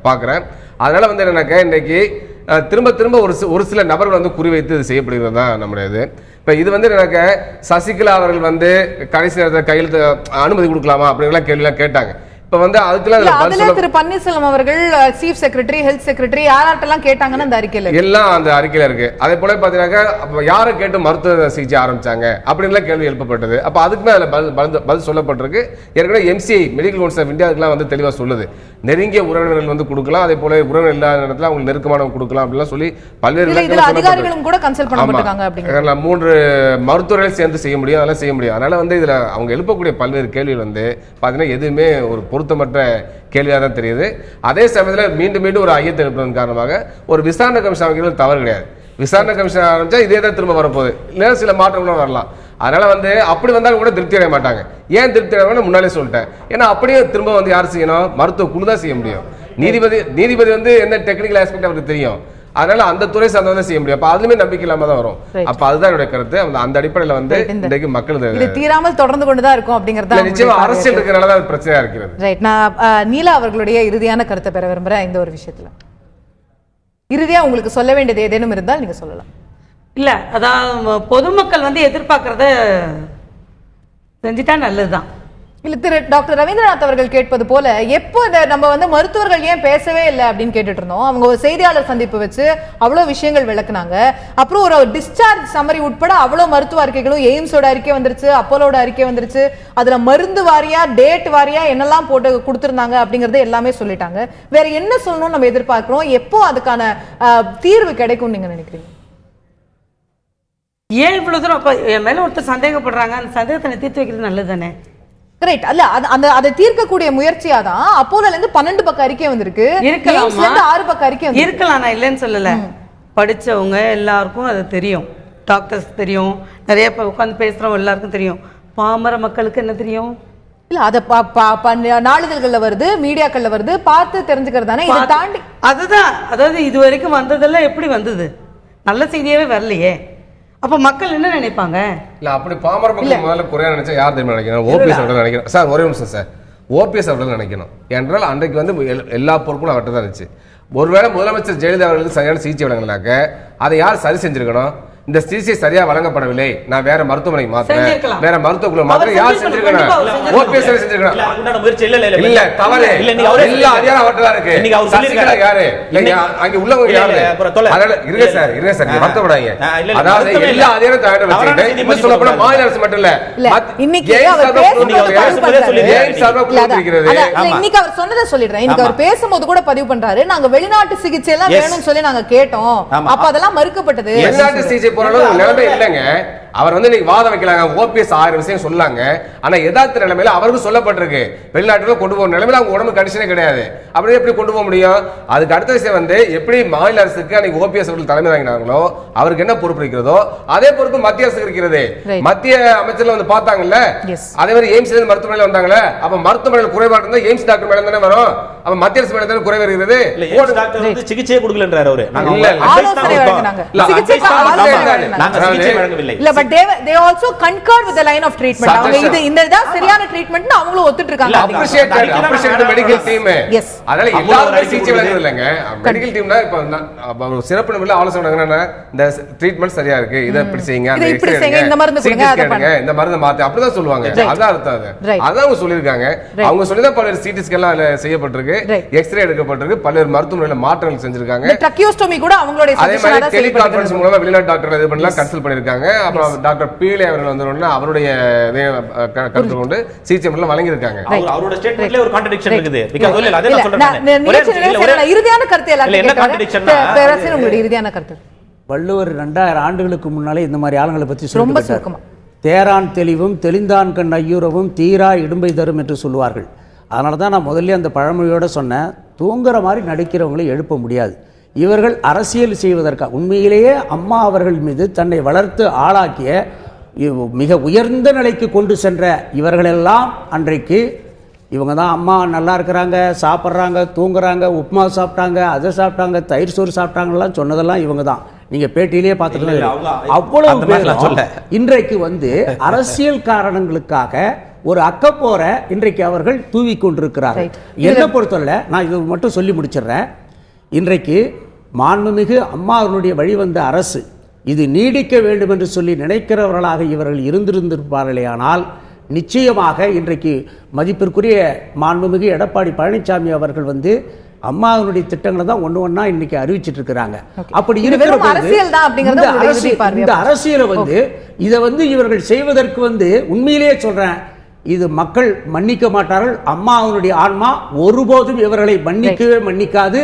பார்க்குறேன். அதனால வந்து என்னன்னாக்கா இன்னைக்கு திரும்ப திரும்ப ஒரு சில நபர்கள் வந்து குறிவைத்து இது செய்யப்படுகிறது தான் நம்முடைய இது. இப்போ இது வந்து என்னன்னாக்கா சசிகலா அவர்கள் வந்து கடைசி நேரத்தில் கையெழுத்து அனுமதி கொடுக்கலாமா அப்படிங்கலாம் கேள்விலாம் கேட்டாங்க. இப்ப வந்து அதுக்கெல்லாம் இல்ல, அதுல பதில் அதுல சொல்ல திரு பன்னீர்செல்வம் அவர்கள் சீஃப் செக்ரட்டரி, ஹெல்த் செக்ரட்டரி யாராட்டெல்லாம் கேட்டாங்கன்னு அந்த அறிக்கையில இருக்கு. எல்லாம் அந்த அறிக்கையில இருக்கு. அதே போல பாத்தீங்கன்னாக்கா அப்ப யாரை கேட்டு மருத்துவ சிகிச்சை ஆரம்பிச்சாங்க அப்படின்லாம் கேள்வி எழுப்பப்பட்டது. அப்ப அதுக்குமே அதுல பதில் சொல்லப்பட்டிருக்கு. ஏற்கனவே MCI மெடிக்கல் கவுன்சில் ஆஃப் இந்தியாவுக்குலாம் வந்து தெளிவா சொல்லுது, நெருங்கிய உறவினர்கள் வந்து கொடுக்கலாம், அதே போல உறவினர் இல்லாத இடத்துல அவங்க நெருக்கமானவங்க கொடுக்கலாம் அப்படிலாம் சொல்லி பல்வேறு இல்ல, இதுல அதிகாரிகளும் கூட கன்சல்ட் பண்ணப்பட்டிருக்காங்க அப்படிங்க. 3 மருத்துவர்கள் சேர்ந்து செய்ய முடியும், அதெல்லாம் செய்ய முடியும். அதனால வந்து இதுல அவங்க எழுப்பக்கூடிய பல்வேறு கேள்விகள் வந்து பாத்தீங்கன்னா எதுவுமே ஒரு பொருத்தமற்ற கேள்வியாக தான் தெரியுது. அதே சமயத்தில் மீண்டும் மீண்டும் ஒரு ஐயத்தை எழுப்புவதன் காரணமாக ஒரு விசாரணை கமிஷன் அமைக்கிறது தவறு கிடையாது. விசாரணை கமிஷன் ஆரம்பிச்சா இதே தான் திரும்ப வரப்போகுது, இல்லை சில மாற்றங்களும் வரலாம். அதனால வந்து அப்படி வந்தாலும் கூட திருப்தி அடைய மாட்டாங்க. ஏன் திருப்தி அடைவாங்க முன்னாலே சொல்லிட்டேன். ஏன்னா அப்படியே திரும்ப வந்து யார் செய்யணும், மருத்துவ குழு தான் செய்ய முடியும். நீதிபதி வந்து என்ன டெக்னிக்கல் ஆஸ்பெக்ட் அவருக்கு தெரியும், அதனால அந்த துறை சார்ந்ததான் செய்ய முடியும். அப்ப அதுலயுமே நம்பிக்கை இல்லாம தான் வரும். அப்ப அதுதான் என்னுடைய கருத்து. அந்த அடிப்படையில வந்து இன்றைக்கு மக்கள் இது தீராமல் தொடர்ந்து கொண்டுதான் இருக்கும் அப்படிங்கறத நிச்சயமா அரசியல் இருக்கிறனால தான் பிரச்சனையா இருக்கிறது. ரைட். நான் நீலா அவர்களுடைய இறுதியான கருத்தை பெற விரும்புறேன் இந்த ஒரு விஷயத்துல. இறுதியா உங்களுக்கு சொல்ல வேண்டியது ஏதேனும் இருந்தால் நீங்க சொல்லலாம். இல்ல, அதான் பொதுமக்கள் வந்து எதிர்பார்க்கறத செஞ்சுட்டா நல்லதுதான். இல்ல, திரு டாக்டர் ரவீந்திரநாத் அவர்கள் கேட்பது போல எப்போ நம்ம வந்து மருத்துவர்கள் ஏன் பேசவே இல்லை அப்படின்னு கேட்டுட்டு இருந்தோம். அவங்க ஒரு செய்தியாளர் சந்திப்பு வச்சு அவ்வளவு விஷயங்கள் விளக்குனாங்க. அப்புறம் ஒரு டிஸ்சார்ஜ் சம்மரி உட்பட அவ்வளவு மருத்துவ அறிக்கைகளும், எய்ம்ஸோட அறிக்கை வந்துருச்சு, அப்போலோட அறிக்கை வந்துருச்சு, அதுல மருந்து வாரியா டேட் வாரியா என்னெல்லாம் போட்டு கொடுத்திருந்தாங்க அப்படிங்கறது எல்லாமே சொல்லிட்டாங்க. வேற என்ன சொல்லணும்னு நம்ம எதிர்பார்க்கிறோம், எப்போ அதுக்கான தீர்வு கிடைக்கும் நீங்க நினைக்கிறீங்க? ஏன் இவ்வளவு தூரம் என் மேல ஒருத்தர் சந்தேகப்படுறாங்க, அந்த சந்தேகத்தை தீர்த்து வைக்கிறது நல்லது தானே? ரைட். அல்ல, அதை தீர்க்கக்கூடிய முயற்சியா தான் அப்போல இருந்து 12 பக்க அறிக்கை வந்திருக்கு, 6 பக்க அறிக்கை இருக்கலாம். நான் இல்லைன்னு சொல்லல. படிச்சவங்க எல்லாருக்கும் அது தெரியும், டாக்டர்ஸ் தெரியும், நிறைய உட்காந்து பேசுறவங்க எல்லாருக்கும் தெரியும். பாமர மக்களுக்கு என்ன தெரியும்? இல்ல, அத நாளிதழ்கள்ல வருது, மீடியாக்கள்ல வருது, பார்த்து தெரிஞ்சுக்கிறதானே. இதை தாண்டி அதுதான், அதாவது இது வரைக்கும் வந்ததெல்லாம் எப்படி வந்தது? நல்ல செய்தியாவே வரலையே. அப்ப மக்கள் என்ன நினைப்பாங்க? இல்ல, அப்படி பாமர மக்கள் முதல்ல குறையா நினைச்சா யார் தெரியுமா நினைக்கணும்? ஓபிஎஸ் அவர்கள் நினைக்கணும். சார் ஒரே நிமிஷம் சார், ஓபிஎஸ் அவர்கள் நினைக்கணும். என்றால் அன்றைக்கு வந்து எல்லா பொறுப்பும் அவர்கிட்ட தான் இருந்துச்சு. ஒருவேளை முதலமைச்சர் ஜெயலலிதா அவர்களுக்கு சரியான சிகிச்சை வழங்கினாக்க அதை யார் சரி செஞ்சிருக்கணும்? இந்த சிகிச்சை சரியா வழங்கப்படவில்லை, நான் வேற மருத்துவமனை மாத்திரேன், வேற மருத்துவ மாத்திரம் யார் செஞ்சிருக்கணும்? ஓபிஎஸ் செஞ்சிருக்கணும். இல்ல, தவறு எல்லா அதிகாரம் அவர்கிட்ட தான் இருக்கு. சசிகலா யாரு? அங்க உள்ளவங்க யாரு? இருங்க சார், இருங்க சார், வருத்தப்படாதீங்க. அதாவது எல்லா அதிகாரம் தவிர வச்சுக்கிட்டு இன்னும் சொல்ல போனா மாநில அரசு மட்டும் இல்ல, இன்னைக்கு அவர் சொன்னதை சொல்லிடுறேன். இன்னைக்கு அவர் பேசும்போது கூட பதிவு பண்றாரு, நாங்க வெளிநாட்டு சிகிச்சை எல்லாம் வேணும்னு சொல்லி நாங்க கேட்டோம், அப்ப அதெல்லாம் மறுக்கப்பட்டது. வெளிநாட்டு சிகிச்சை நிலைமை இல்லைங்க. அவர் வந்து இன்னைக்கு வாதம் வைக்கலாங்க, ஓபிஎஸ் 1000 விஷயம் சொல்லாங்க. ஆனா யதார்த்த நிலைமையில அவருக்கு சொல்லப்பட்டிருக்கு வெளிநாட்டுல கொண்டு போற நிலைமையில அவங்க உடம்பு கண்டிஷனே கிடையாது. அப்படி எப்படி கொண்டு போக முடியும்? அதுக்கு அடுத்த விஷயம் வந்து எப்படி மாநில அரசுக்கு அன்னைக்கு ஓபிஎஸ் அவர்கள் தலைமை தாங்கினாங்களோ அவருக்கு என்ன பொறுப்பு இருக்கிறதோ அதே பொறுப்பு மத்திய அரசுக்கு இருக்கிறது. மத்திய அமைச்சர்ல வந்து பார்த்தாங்கல்ல, அதே மாதிரி எய்ம்ஸ்ல இருந்து மருத்துவமனையில வந்தாங்கல்ல, அப்ப மருத்துவமனையில் குறைபாடு இருந்தா எய்ம்ஸ் டாக்டர் மேல தானே வரும், அப்ப மத்திய அரசு மேல தானே குறை வருகிறது. சிகிச்சையே கொடுக்கலன்றாரு அவரு. they also concur with the line of treatment. அவங்க இந்த சரியான ட்ரீட்மென்ட் அவங்களும் ஒத்துட்டு இருக்காங்க. appreciate the medical team. அதனால எல்லாரும் சிகிச்சை வழங்குறது இல்லங்க. மெடிக்கல் டீம்னா இப்ப சிறப்பு நிலையில ஆலோசனை வழங்குறாங்க, இந்த ட்ரீட்மென்ட் சரியா இருக்கு, இத இப்படி செய்யுங்க, இத இப்படி செய்யுங்க, இந்த மருந்து கொடுங்க, அத பண்ணுங்க, இந்த மருந்து மாத்து, அப்படிதான் சொல்லுவாங்க. அதான் அர்த்தம். அதான் அவங்க சொல்லிருக்காங்க. அவங்க சொல்லி பல்வேறு சிடி ஸ்கேன் எல்லாம் செய்யப்பட்டிருக்கு, எக்ஸ்ரே எடுக்கப்பட்டிருக்கு, பல்வேறு மருத்துவமனையில மாற்றங்கள் செஞ்சிருக்காங்க. ட்ரக்கியோஸ்டோமி கூட அவங்களுடைய சஜஷனால தான் டெலி கான்ஃபரன்ஸ் மூலமா வெளிநாட்டு டாக்டர் இது பண்ணலாம் கன்சல்ட் பண்ணிருக்காங்க. அப்புறம் டாக்டர் பீலே அவர்கள் வந்தோடனே அவருடைய கருத்து கொண்டு சிகிச்சை முறையில் வழங்கியிருக்காங்க. அவரோட ஸ்டேட்மென்ட்ல ஒரு கான்ட்ரடிக்ஷன் இருக்குது. பிகாஸ் இல்ல அதே நான் சொல்றேன். இறுதியான கருத்து என்ன கான்ட்ரடிக்ஷன்னா பேராசிரியர் உங்களுடைய இறுதியான கருத்து. வள்ளுவர் 2000 ஆண்டுகளுக்கு முன்னாலே இந்த மாதிரி ஆளுங்களை பத்தி சொல்லிட்டார். தேரான் தெளிவும் தெளிந்தான் கண் ஐயுறவும் தீரா இடும்பை தரும் என்று சொல்லுவார்கள். அதனால தான் நான் முதல்ல அந்த பழமொழியோட சொன்னேன், தூங்குற மாதிரி நடிக்கிறவங்களை எழுப்ப முடியாது. இவர்கள் அரசியல் செய்வதற்காக உண்மையிலேயே அம்மா அவர்கள் மீது தன்னை வளர்த்து ஆளாக்கிய மிக உயர்ந்த நிலைக்கு கொண்டு சென்ற இவர்களெல்லாம் அன்றைக்கு இவங்க தான் அம்மா நல்லா இருக்கிறாங்க, சாப்பிட்றாங்க, தூங்குறாங்க, உப்புமா சாப்பிட்டாங்க, அதை சாப்பிட்டாங்க, தயிர் சோறு சாப்பிட்டாங்கலாம் சொன்னதெல்லாம் இவங்க தான். நீங்க பேட்டியிலேயே பார்த்துட்டு அவ்வளவு பேர் இன்றைக்கு வந்து அரசியல் காரணங்களுக்காக ஒரு அக்கப்போர இன்றைக்கு அவர்கள் தூவி கொண்டிருக்கிறார்கள். என்னை பொறுத்தவரை நான் இது மட்டும் சொல்லி முடிச்சிடுறேன். இன்றைக்கு மாண்புமிகு அம்மா அவர்களுடைய வழிவந்த அரசு இது நீடிக்க வேண்டும் என்று சொல்லி நினைக்கிறவர்களாக இவர்கள் இருந்திருந்திருப்பார்களே, ஆனால் நிச்சயமாக இன்றைக்கு மதிப்பிற்குரிய மாண்புமிகு எடப்பாடி பழனிசாமி அவர்கள் வந்து அம்மாவுடைய திட்டங்களை தான் ஒண்ணா இன்னைக்கு அறிவிச்சிட்டு இருக்கிறாங்க. அப்படி இருக்கிற இந்த அரசியலை வந்து இதை வந்து இவர்கள் செய்வதற்கு வந்து உண்மையிலேயே சொல்றேன், இது மக்கள் மன்னிக்க மாட்டார்கள். அம்மாவுடைய ஆன்மா ஒருபோதும் இவர்களை மன்னிக்கவே மன்னிக்காது.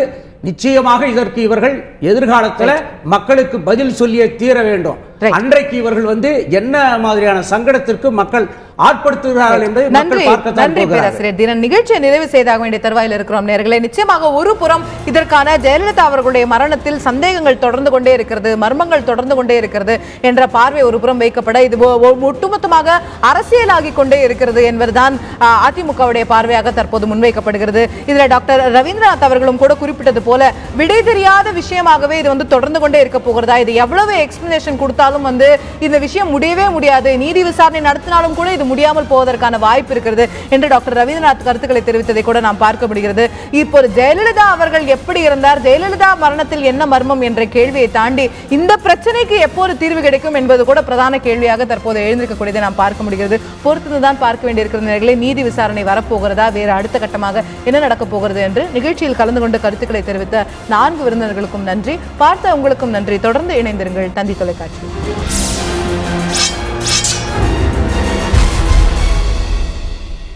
நிச்சயமாக இதற்கு இவர்கள் எதிர்காலத்தில் மக்களுக்கு பதில் சொல்லியே தீர வேண்டும். அன்றைக்கு இவர்கள் வந்து என்ன மாதிரியான சங்கடத்திற்கு மக்கள் ஆட்படுத்துகிறார்கள் என்பதை மக்கள் பார்க்கத்தான் போகிறார்கள். நிகழ்ச்சியை நிறைவு செய்தாக வேண்டிய தருவாயில் இருக்கிறோம் நேயர்களே. நிச்சயமாக ஒரு புறம் இதற்கான ஜெயலலிதா அவர்களுடைய மரணத்தில் சந்தேகங்கள் தொடர்ந்து கொண்டே இருக்கிறது, மர்மங்கள் தொடர்ந்து கொண்டே இருக்கிறது என்ற பார்வை ஒரு புறம் வைக்கப்பட இது ஒட்டுமொத்தமாக அரசியலாகி கொண்டே இருக்கிறது என்பதுதான் அதிமுகவுடைய பார்வையாக தற்போது முன்வைக்கப்படுகிறது. இதுல டாக்டர் ரவீந்திரநாத் அவர்களும் கூட குறிப்பிட்டது போல விடை தெரியாத விஷயமாகவே இது வந்து தொடர்ந்து கொண்டே இருக்க போகிறதா, இது எவ்வளவு எக்ஸ்பிளனேஷன் கொடுத்தாலும் வந்து இந்த விஷயம் முடியவே முடியாது, நீதி விசாரணை நடத்தினாலும் கூட இது முடியாமல் போவதற்கான வாய்ப்பு இருக்கிறது என்று டாக்டர் ரவீந்திரநாத் கருத்துக்களை தெரிவித்ததை கூட நாம் பார்க்க முடிகிறது. இப்போது ஜெயலலிதா அவர்கள் எப்படி இருந்தார், ஜெயலலிதா மரணத்தில் என்ன மர்மம் என்ற கேள்வியை தாண்டி இந்த பிரச்சனைக்கு எப்போது தீர்வு கிடைக்கும் என்பது கூட பிரதான கேள்வியாக தற்போது எழுந்திருக்கக்கூடியதை நாம் பார்க்க முடிகிறது. பொறுத்துதான் பார்க்க வேண்டியிருக்கிறது நேயர்களே. நீதி விசாரணை வரப்போகிறதா, வேறு அடுத்த கட்டமாக என்ன நடக்கப் போகிறது என்று நிகழ்ச்சியில் கலந்து கொண்டு கருத்துக்களை தெரிவித்த 4 விருந்தினர்களுக்கும் நன்றி, பார்த்த உங்களுக்கும் நன்றி. தொடர்ந்து இணைந்திருங்கள் தந்தி தொலைக்காட்சி.